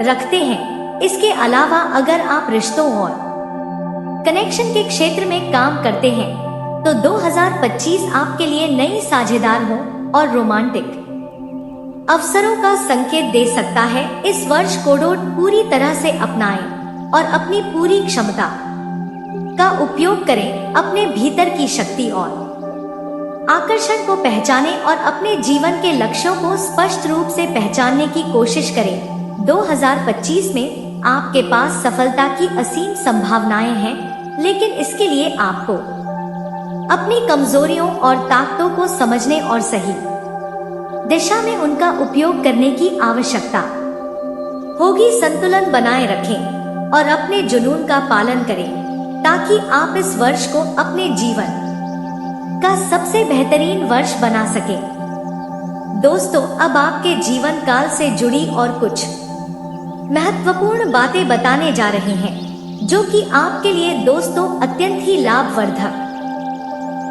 रखते हैं। इसके अलावा अगर आप रिश्तों और कनेक्शन के क्षेत्र में काम करते हैं तो 2025 आपके लिए नई साझेदार हो और रोमांटिक अवसरों का संकेत दे सकता है। इस वर्ष कोडोट पूरी तरह से अपनाएं और अपनी पूरी क्षमता का उपयोग करें। अपने भीतर की शक्ति और आकर्षण को पहचानें और अपने जीवन के लक्ष्यों को स्पष्ट रूप से पहचानने की कोशिश करें। 2025 में आपके पास सफलता की असीम संभावनाएं हैं, लेकिन इसके लिए आपको अपनी कमजोरियों और ताकतों को समझने और सही दिशा में उनका उपयोग करने की आवश्यकता होगी। संतुलन बनाए रखें और अपने जुनून का पालन करें ताकि आप इस वर्ष को अपने जीवन का सबसे बेहतरीन वर्ष बना सकें। दोस्तों, अब आपके जीवन काल से जुड़ी और कुछ महत्वपूर्ण बातें बताने जा रहे हैं जो कि आपके लिए दोस्तों अत्यंत ही लाभवर्धक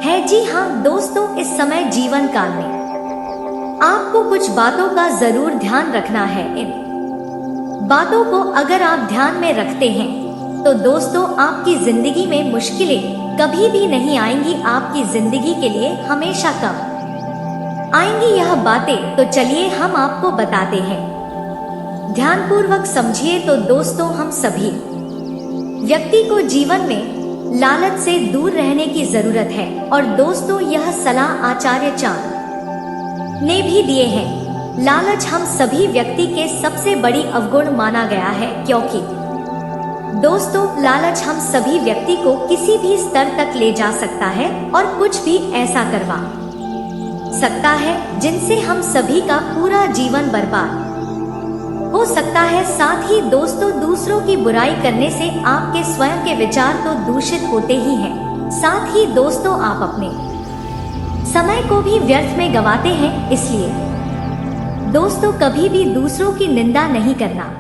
है। जी हाँ दोस्तों, इस समय जीवन काल में आपको कुछ बातों का जरूर ध्यान रखना है। इन बातों को अगर आप ध्यान में रखते हैं तो दोस्तों आपकी जिंदगी में मुश्किलें कभी भी नहीं आएंगी। आपकी जिंदगी के लिए हमेशा कम आएंगी यह बातें। तो चलिए हम आपको बताते हैं, ध्यानपूर्वक समझिए। तो दोस्तों, हम सभी व्यक्ति को जीवन में लालच से दूर रहने की जरूरत है और दोस्तों यह सलाह आचार्य चाण ने भी दिए हैं। लालच हम सभी व्यक्ति के सबसे बड़ी अवगुण माना गया है, क्योंकि दोस्तों लालच हम सभी व्यक्ति को किसी भी स्तर तक ले जा सकता है और कुछ भी ऐसा करवा सकता है जिनसे हम सभी का पूरा जीवन बर्बाद हो सकता है। साथ ही दोस्तों दूसरों की बुराई करने से आपके स्वयं के विचार तो दूषित होते ही हैं, साथ ही दोस्तों आप अपने समय को भी व्यर्थ में गंवाते हैं। इसलिए दोस्तों कभी भी दूसरों की निंदा नहीं करना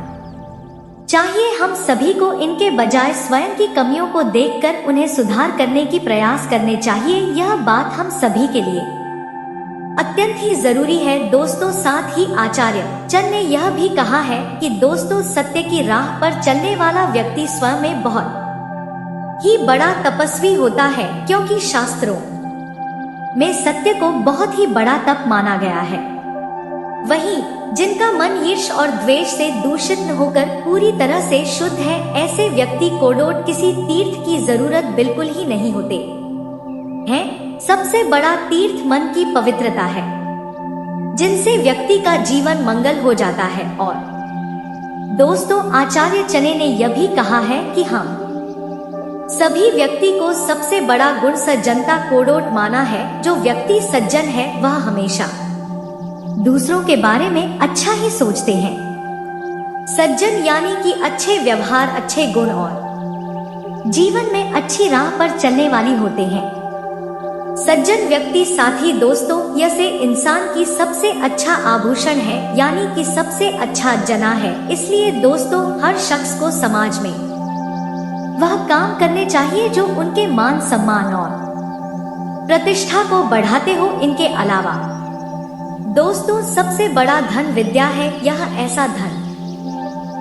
चाहिए। हम सभी को इनके बजाय स्वयं की कमियों को देखकर उन्हें सुधार करने की प्रयास करने चाहिए। यह बात हम सभी के लिए अत्यंत ही जरूरी है दोस्तों। साथ ही आचार्य चंद ने यह भी कहा है कि दोस्तों सत्य की राह पर चलने वाला व्यक्ति स्वयं में बहुत ही बड़ा तपस्वी होता है, क्योंकि शास्त्रों में सत्य को बहुत ही बड़ा तप माना गया है। वहीं जिनका मन ईर्ष्या और द्वेष से दूषित न होकर पूरी तरह से शुद्ध है, ऐसे व्यक्ति को किसी तीर्थ की जरूरत बिल्कुल ही नहीं होते हैं। सबसे बड़ा तीर्थ मन की पवित्रता है, जिनसे व्यक्ति का जीवन मंगल हो जाता है। और दोस्तों आचार्य चने ने यह भी कहा है कि हम सभी व्यक्ति को सबसे बड़ा गुण सज्जनता कोडोट माना है। जो व्यक्ति सज्जन है वह हमेशा दूसरों के बारे में अच्छा ही सोचते हैं। सज्जन यानी कि अच्छे व्यवहार, अच्छे गुण और जीवन में अच्छी राह पर चलने वाली होते हैं। सज्जन व्यक्ति साथी दोस्तों यह से इंसान की सबसे अच्छा आभूषण है, यानी कि सबसे अच्छा जना है। इसलिए दोस्तों हर शख्स को समाज में वह काम करने चाहिए जो उनके मान सम्मान और प्रतिष्ठा को बढ़ाते हो। इनके अलावा दोस्तों सबसे बड़ा धन विद्या है। यह ऐसा धन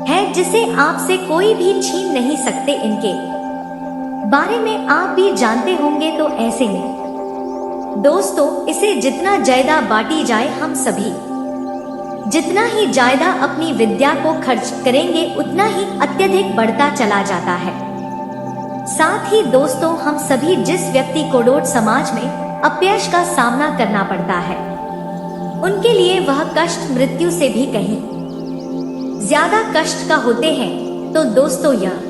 है जिसे आपसे कोई भी छीन नहीं सकते। इनके बारे में आप भी जानते होंगे। तो ऐसे में दोस्तों इसे जितना ज्यादा बांटी जाए, हम सभी जितना ही ज्यादा अपनी विद्या को खर्च करेंगे उतना ही अत्यधिक बढ़ता चला जाता है। साथ ही दोस्तों हम सभी जिस व्यक्ति को समाज में अपयश का सामना करना पड़ता है, उनके लिए वह कष्ट मृत्यु से भी कहीं ज्यादा कष्ट का होते हैं। तो दोस्तों यह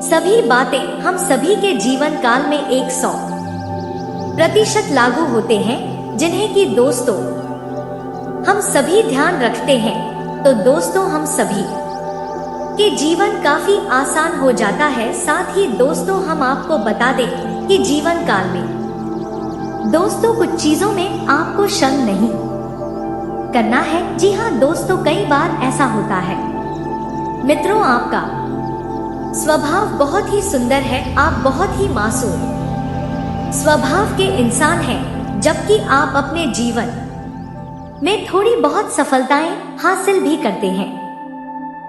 सभी बातें हम सभी के जीवन काल में 100% लागू होते हैं, जिन्हें कि दोस्तों हम सभी ध्यान रखते हैं। तो दोस्तों हम सभी के जीवन काफी आसान हो जाता है। साथ ही दोस्तों हम आपको बता दें कि जीवन काल में दोस्तों कुछ चीजों में आपको शर्म नहीं करना है। जी हाँ दोस्तों, कई बार ऐसा होता है मित्रों, आपका स्वभाव बहुत ही सुंदर है, आप बहुत ही मासूम स्वभाव के इंसान हैं, जबकि आप अपने जीवन में थोड़ी बहुत सफलताएं हासिल भी करते हैं,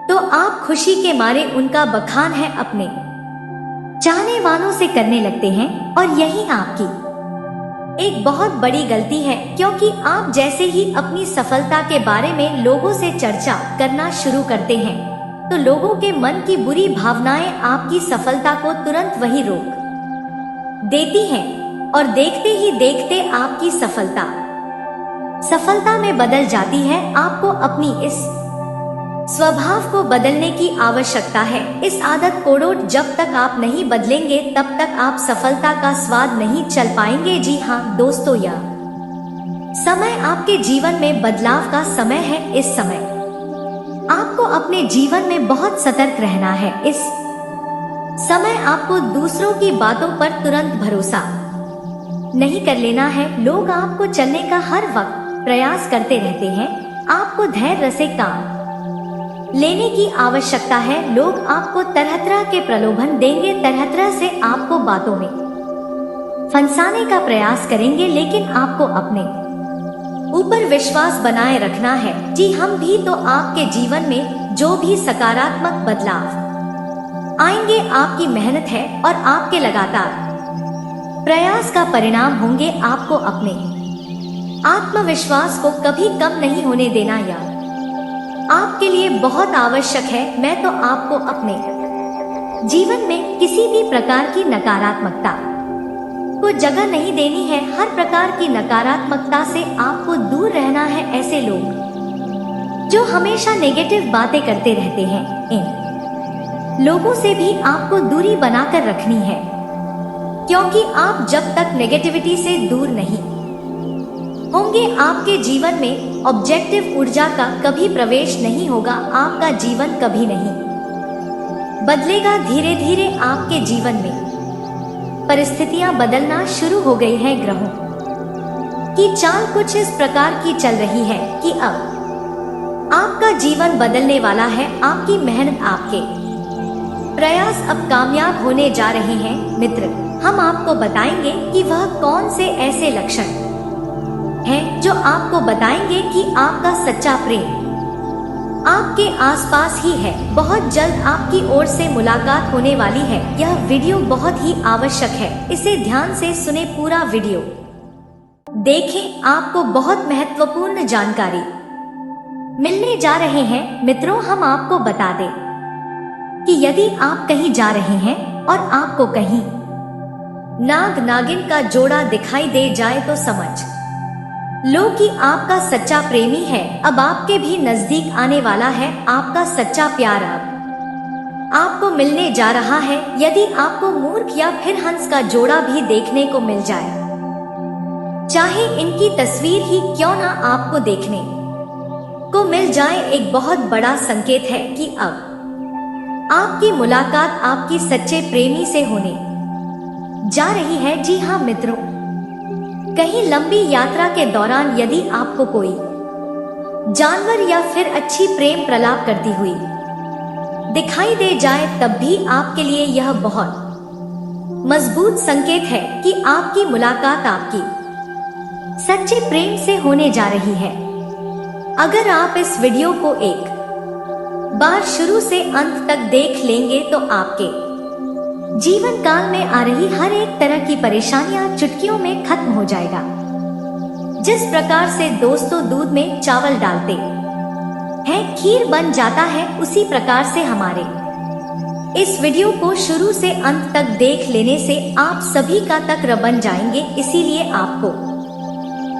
तो आप खुशी के मारे उनका बखान है अपने चाहने वालों से करने लगते हैं, और यही आपकी एक बहुत बड़ी गलती है, क्योंकि आप जैसे ही अपनी सफलता के बारे में लोगों से चर्चा करना शुरू करते हैं, तो लोगों के मन की बुरी भावनाएं आपकी सफलता को तुरंत वहीं रोक देती हैं, और देखते ही देखते आपकी सफलता में बदल जाती है। आपको अपनी इस स्वभाव को बदलने की आवश्यकता है। इस आदत को जब तक आप नहीं बदलेंगे तब तक आप सफलता का स्वाद नहीं चल पाएंगे। जी हाँ दोस्तों, यह समय आपके जीवन में बदलाव का समय है। इस समय आपको अपने जीवन में बहुत सतर्क रहना है। इस समय आपको दूसरों की बातों पर तुरंत भरोसा नहीं कर लेना है। लोग आपको चलने का हर वक्त प्रयास करते रहते हैं, आपको धैर्य से काम लेने की आवश्यकता है। लोग आपको तरह तरह के प्रलोभन देंगे, तरह तरह से आपको बातों में फंसाने का प्रयास करेंगे, लेकिन आपको अपने ऊपर विश्वास बनाए रखना है। जी हम भी तो आपके जीवन में जो भी सकारात्मक बदलाव आएंगे आपकी मेहनत है और आपके लगातार प्रयास का परिणाम होंगे। आपको अपने आत्मविश्वास को कभी कम नहीं होने देना यार आपके लिए बहुत आवश्यक है। मैं तो आपको अपने जीवन में किसी भी प्रकार की नकारात्मकता को जगह नहीं देनी है। हर प्रकार की नकारात्मकता से आपको दूर रहना है। ऐसे लोग जो हमेशा नेगेटिव बातें करते रहते हैं, इन लोगों से भी आपको दूरी बनाकर रखनी है, क्योंकि आप जब तक नेगेटिविटी से दूर नहीं होंगे आपके जीवन में ऑब्जेक्टिव ऊर्जा का कभी प्रवेश नहीं होगा। आपका जीवन कभी नहीं बदलेगा। धीरे धीरे आपके जीवन में परिस्थितियां बदलना शुरू हो गई हैं। ग्रहों की चाल कुछ इस प्रकार की चल रही है कि अब आपका जीवन बदलने वाला है। आपकी मेहनत, आपके प्रयास अब कामयाब होने जा रहे हैं। मित्र, हम आपको बताएंगे कि वह कौन से ऐसे लक्षण हैं जो आपको बताएंगे कि आपका सच्चा प्रेम आपके आसपास ही है। बहुत जल्द आपकी ओर से मुलाकात होने वाली है। यह वीडियो बहुत ही आवश्यक है, इसे ध्यान से सुने, पूरा वीडियो देखें, आपको बहुत महत्वपूर्ण जानकारी मिलने जा रहे हैं। मित्रों, हम आपको बता दें कि यदि आप कहीं जा रहे हैं और आपको कहीं नाग नागिन का जोड़ा दिखाई दे जाए तो समझ लो कि आपका सच्चा प्रेमी है अब आपके भी नजदीक आने वाला है। आपका सच्चा प्यार अब आपको मिलने जा रहा है। यदि आपको मूर्ख या फिर हंस का जोड़ा भी देखने को मिल जाए, चाहे इनकी तस्वीर ही क्यों ना आपको देखने को मिल जाए, एक बहुत बड़ा संकेत है कि अब आपकी मुलाकात आपकी सच्चे प्रेमी से होने जा रही है। जी हाँ मित्रों, कहीं लंबी यात्रा के दौरान यदि आपको कोई जानवर या फिर अच्छी प्रेम प्रलाप करती हुई दिखाई दे जाए, तब भी आपके लिए यह बहुत मजबूत संकेत है कि आपकी मुलाकात आपकी सच्चे प्रेम से होने जा रही है। अगर आप इस वीडियो को एक बार शुरू से अंत तक देख लेंगे तो आपके जीवन काल में आ रही हर एक तरह की परेशानियां चुटकियों में खत्म हो जाएगा। जिस प्रकार से दोस्तों दूध में चावल डालते हैं खीर बन जाता है, उसी प्रकार से हमारे इस वीडियो को शुरू से अंत तक देख लेने से आप सभी का तक्र बन जाएंगे। इसीलिए आपको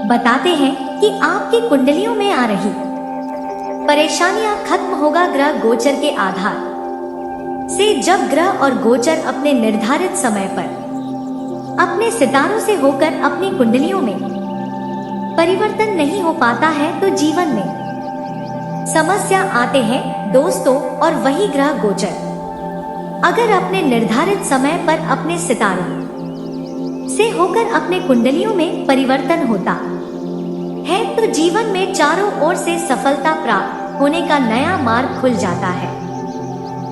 बताते हैं कि आपकी कुंडलियों में आ रही परेशानियां खत्म होगा ग्रह गोचर के आधार से। जब ग्रह और गोचर अपने निर्धारित समय पर अपने सितारों से होकर अपनी कुंडलियों में परिवर्तन नहीं हो पाता है तो जीवन में समस्या आते हैं दोस्तों। और वही ग्रह गोचर अगर अपने निर्धारित समय पर अपने सितारों जिससे होकर अपने कुंडलियों में परिवर्तन होता है तो जीवन में चारों ओर से सफलता प्राप्त होने का नया मार्ग खुल जाता है।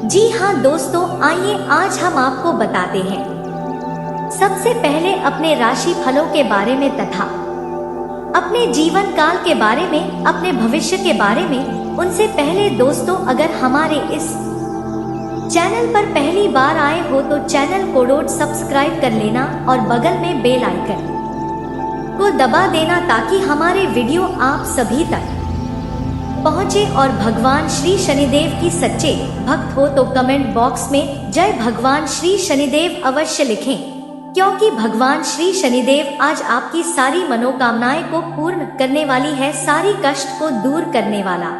जी हाँ दोस्तों, आइए आज हम आपको बताते हैं सबसे पहले अपने राशि फलों के बारे में तथा अपने जीवन काल के बारे में, अपने भविष्य के बारे में। उनसे पहले दोस्तों, अगर हमारे इस चैनल पर पहली बार आए हो तो चैनल को सब्सक्राइब कर लेना और बगल में बेल आइकन को दबा देना ताकि हमारे वीडियो आप सभी तक पहुंचे। और भगवान श्री शनिदेव की सच्चे भक्त हो तो कमेंट बॉक्स में जय भगवान श्री शनिदेव अवश्य लिखें, क्योंकि भगवान श्री शनिदेव आज आपकी सारी मनोकामनाएं को पूर्ण करने वाली है, सारी कष्ट को दूर करने वाला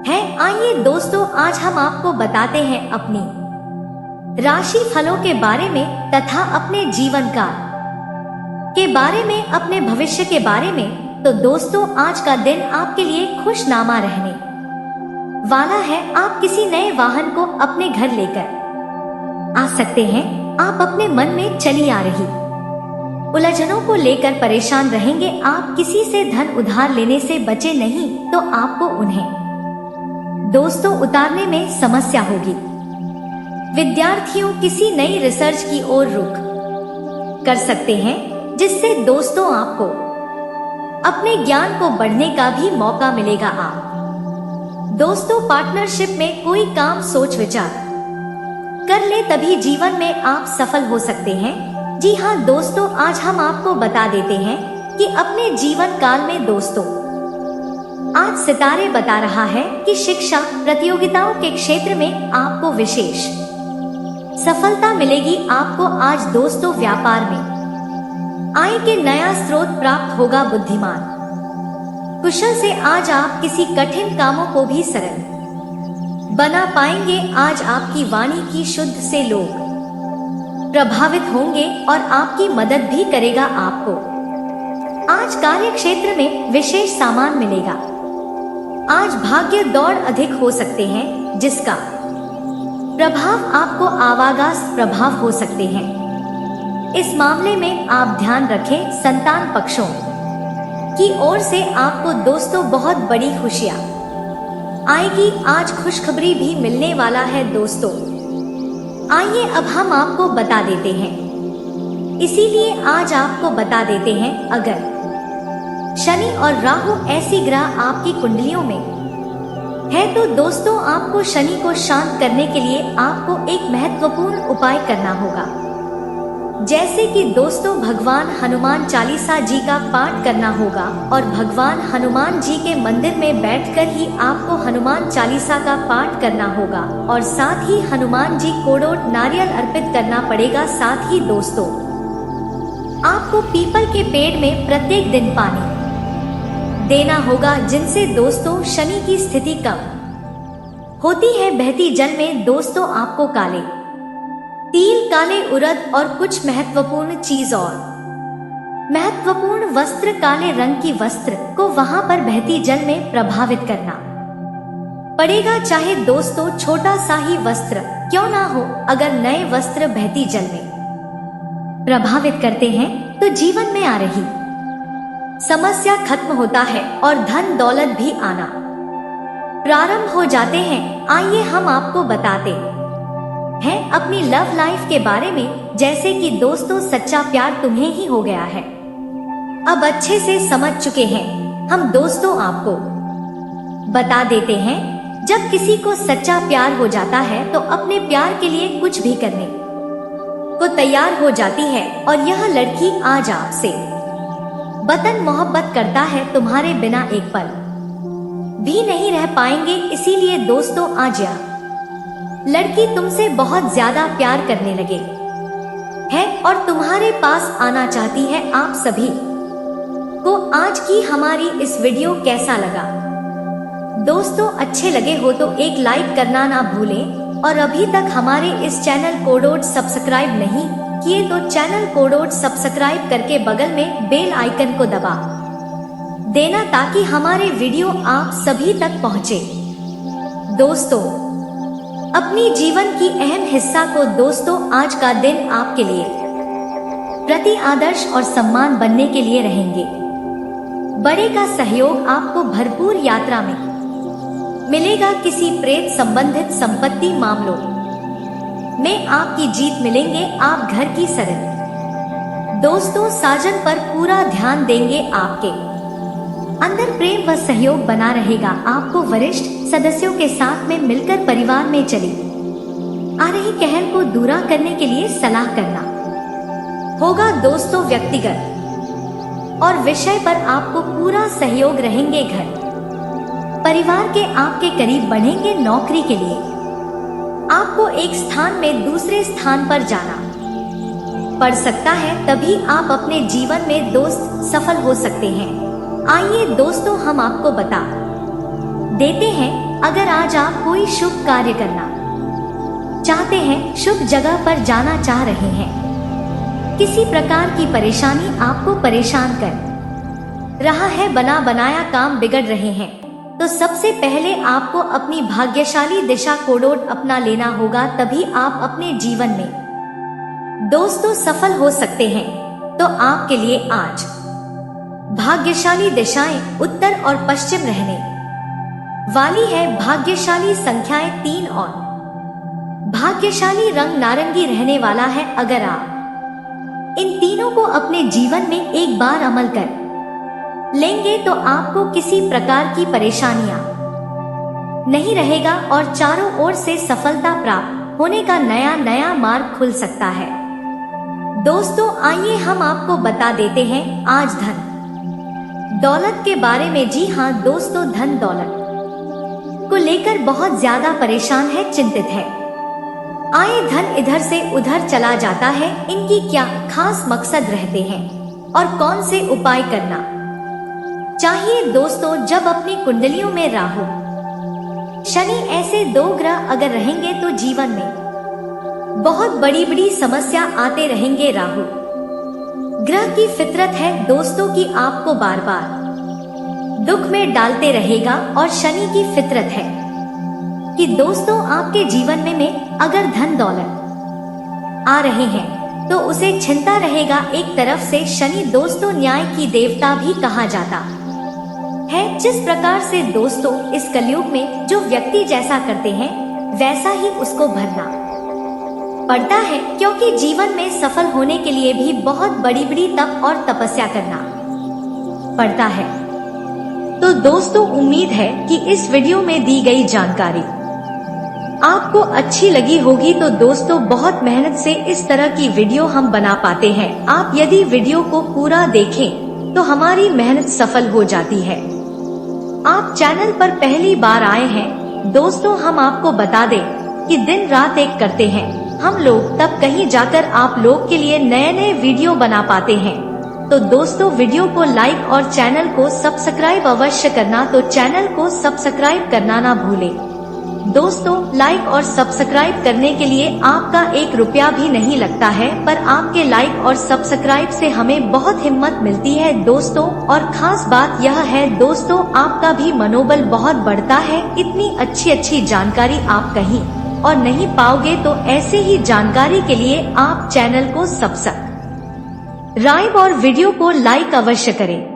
है। आइए दोस्तों, आज हम आपको बताते हैं अपनी राशि फलों के बारे में तथा अपने जीवन काल के बारे में, अपने भविष्य के बारे में। तो दोस्तों, आज का दिन आपके लिए खुशनामा रहने वाला है। आप किसी नए वाहन को अपने घर लेकर आ सकते हैं। आप अपने मन में चली आ रही उलझनों को लेकर परेशान रहेंगे। आप किसी से धन उधार लेने से बचे नहीं तो आपको उन्हें दोस्तों उतारने में समस्या होगी। विद्यार्थियों किसी नई रिसर्च की ओर रुख कर सकते हैं, जिससे दोस्तों आपको अपने ज्ञान को बढ़ने का भी मौका मिलेगा। आप दोस्तों पार्टनरशिप में कोई काम सोच विचार कर ले, तभी जीवन में आप सफल हो सकते हैं। जी हाँ दोस्तों, आज हम आपको बता देते हैं कि अपने जीवन काल में दोस्तों आज सितारे बता रहा है कि शिक्षा प्रतियोगिताओं के क्षेत्र में आपको विशेष सफलता मिलेगी। आपको आज दोस्तों व्यापार में आय के नया स्रोत प्राप्त होगा। बुद्धिमान कुशल से आज आप किसी कठिन कामों को भी सरल बना पाएंगे। आज आपकी वाणी की शुद्ध से लोग प्रभावित होंगे और आपकी मदद भी करेगा। आपको आज कार्य क्षेत्र में विशेष सामान मिलेगा। आज भाग्य दौड़ अधिक हो सकते हैं, जिसका प्रभाव आपको आवागस प्रभाव हो सकते हैं। इस मामले में आप ध्यान रखें, संतान पक्षों की ओर से आपको दोस्तों बहुत बड़ी खुशियां आएगी। आज खुशखबरी भी मिलने वाला है दोस्तों। आइए अब हम आपको बता देते हैं, इसीलिए आज आपको बता देते हैं, अगर शनि और राहु ऐसी ग्रह आपकी कुंडलियों में है तो दोस्तों आपको शनि को शांत करने के लिए आपको एक महत्वपूर्ण उपाय करना होगा, जैसे कि दोस्तों भगवान हनुमान चालीसा जी का पाठ करना होगा। और भगवान हनुमान जी के मंदिर में बैठकर ही आपको हनुमान चालीसा का पाठ करना होगा और साथ ही हनुमान जी को नारियल अर्पित करना पड़ेगा। साथ ही दोस्तों आपको पीपल के पेड़ में प्रत्येक दिन पानी देना होगा, जिनसे दोस्तों शनि की स्थिति कम होती है। बहती जल में दोस्तों आपको काले तिल, काले उड़द और कुछ महत्वपूर्ण चीज और महत्वपूर्ण वस्त्र, काले रंग की वस्त्र को वहां पर बहती जल में प्रभावित करना पड़ेगा। चाहे दोस्तों छोटा सा ही वस्त्र क्यों ना हो, अगर नए वस्त्र बहती जल में प्रभावित करते हैं तो जीवन में आ रही समस्या खत्म होता है और धन दौलत भी आना प्रारंभ हो जाते हैं। आइए हम आपको बताते हैं अपनी लव लाइफ के बारे में, जैसे कि दोस्तों सच्चा प्यार तुम्हें ही हो गया है, अब अच्छे से समझ चुके हैं हम। दोस्तों आपको बता देते हैं, जब किसी को सच्चा प्यार हो जाता है तो अपने प्यार के लिए कुछ भी करने को तैयार हो जाती है। और यह लड़की आज आपसे वतन मोहब्बत करता है, तुम्हारे बिना एक पल भी नहीं रह पाएंगे। इसीलिए दोस्तों आज यह लड़की तुमसे बहुत ज्यादा प्यार करने लगे है और तुम्हारे पास आना चाहती है। आप सभी को आज की हमारी इस वीडियो कैसा लगा दोस्तों? अच्छे लगे हो तो एक लाइक करना ना भूलें, और अभी तक हमारे इस चैनल को सब्सक्राइब नहीं किए तो चैनल को सब्सक्राइब करके बगल में बेल आइकन को दबा देना ताकि हमारे वीडियो आप सभी तक पहुंचे। दोस्तों अपनी जीवन की अहम हिस्सा को दोस्तों आज का दिन आपके लिए प्रति आदर्श और सम्मान बनने के लिए रहेंगे। बड़े का सहयोग आपको भरपूर यात्रा में मिलेगा। किसी प्रेत संबंधित संपत्ति मामलों में आपकी जीत मिलेंगे। आप घर की सरल दोस्तों साजन पर पूरा ध्यान देंगे। आपके अंदर प्रेम व सहयोग बना रहेगा। आपको वरिष्ठ सदस्यों के साथ में मिलकर परिवार में चली आ रही कहल को दूर करने के लिए सलाह करना होगा। दोस्तों व्यक्तिगत और विषय पर आपको पूरा सहयोग रहेंगे। घर परिवार के आपके करीब बढ़ेंगे। नौकरी के लिए आपको एक स्थान में दूसरे स्थान पर जाना पड़ सकता है, तभी आप अपने जीवन में दोस्त सफल हो सकते हैं। आइए दोस्तों हम आपको बता देते हैं, अगर आज आप कोई शुभ कार्य करना चाहते हैं, शुभ जगह पर जाना चाह रहे हैं, किसी प्रकार की परेशानी आपको परेशान कर रहा है, बना बनाया काम बिगड़ रहे हैं, तो सबसे पहले आपको अपनी भाग्यशाली दिशा कोडोड अपना लेना होगा, तभी आप अपने जीवन में दोस्तों सफल हो सकते हैं। तो आपके लिए आज भाग्यशाली दिशाएं उत्तर और पश्चिम रहने वाली है। भाग्यशाली संख्याएं 3 और भाग्यशाली रंग नारंगी रहने वाला है। अगर आप इन तीनों को अपने जीवन में एक बार अमल कर लेंगे तो आपको किसी प्रकार की परेशानियां नहीं रहेगा और चारों ओर से सफलता प्राप्त होने का नया नया मार्ग खुल सकता है। दोस्तों आइए हम आपको बता देते हैं आज धन दौलत के बारे में। जी हाँ दोस्तों, धन दौलत को लेकर बहुत ज्यादा परेशान है, चिंतित है। आए धन इधर से उधर चला जाता है, इनकी क्या खास मकसद रहते हैं और कौन से उपाय करना चाहिए। दोस्तों जब अपनी कुंडलियों में राहु शनि ऐसे 2 ग्रह अगर रहेंगे तो जीवन में बहुत बड़ी बड़ी समस्या आते रहेंगे। राहु ग्रह की फितरत है दोस्तों की आपको बार बार दुख में डालते रहेगा, और शनि की फितरत है कि दोस्तों आपके जीवन में अगर धन दौलत आ रहे हैं तो उसे छिनता रहेगा। एक तरफ से शनि दोस्तों न्याय की देवता भी कहा जाता है। जिस प्रकार से दोस्तों इस कलयुग में जो व्यक्ति जैसा करते हैं वैसा ही उसको भरना पड़ता है, क्योंकि जीवन में सफल होने के लिए भी बहुत बड़ी बड़ी तप और तपस्या करना पड़ता है। तो दोस्तों उम्मीद है कि इस वीडियो में दी गई जानकारी आपको अच्छी लगी होगी। तो दोस्तों बहुत मेहनत से इस तरह की वीडियो हम बना पाते हैं। आप यदि वीडियो को पूरा देखें तो हमारी मेहनत सफल हो जाती है। आप चैनल पर पहली बार आए हैं दोस्तों, हम आपको बता दें कि दिन रात एक करते हैं हम लोग, तब कहीं जाकर आप लोग के लिए नए नए वीडियो बना पाते हैं। तो दोस्तों वीडियो को लाइक और चैनल को सब्सक्राइब अवश्य करना। तो चैनल को सब्सक्राइब करना ना भूलें। दोस्तों लाइक और सब्सक्राइब करने के लिए आपका 1 रुपया भी नहीं लगता है, पर आपके लाइक और सब्सक्राइब से हमें बहुत हिम्मत मिलती है दोस्तों। और खास बात यह है दोस्तों, आपका भी मनोबल बहुत बढ़ता है। इतनी अच्छी अच्छी जानकारी आप कहीं और नहीं पाओगे, तो ऐसे ही जानकारी के लिए आप चैनल को सब्सक्राइब और वीडियो को लाइक अवश्य करें।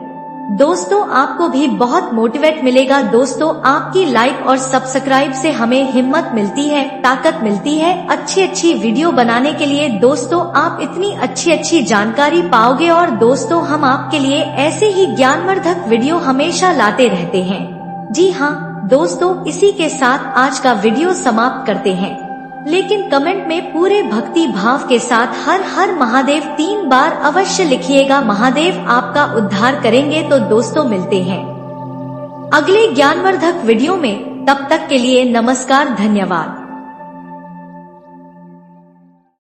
दोस्तों आपको भी बहुत मोटिवेट मिलेगा। दोस्तों आपकी लाइक और सब्सक्राइब से हमें हिम्मत मिलती है, ताकत मिलती है अच्छी अच्छी वीडियो बनाने के लिए। दोस्तों आप इतनी अच्छी अच्छी जानकारी पाओगे, और दोस्तों हम आपके लिए ऐसे ही ज्ञानवर्धक वीडियो हमेशा लाते रहते हैं। जी हाँ दोस्तों, इसी के साथ आज का वीडियो समाप्त करते हैं, लेकिन कमेंट में पूरे भक्ति भाव के साथ हर हर महादेव 3 बार अवश्य लिखिएगा। महादेव आपका उद्धार करेंगे। तो दोस्तों मिलते हैं अगले ज्ञानवर्धक वीडियो में, तब तक के लिए नमस्कार, धन्यवाद।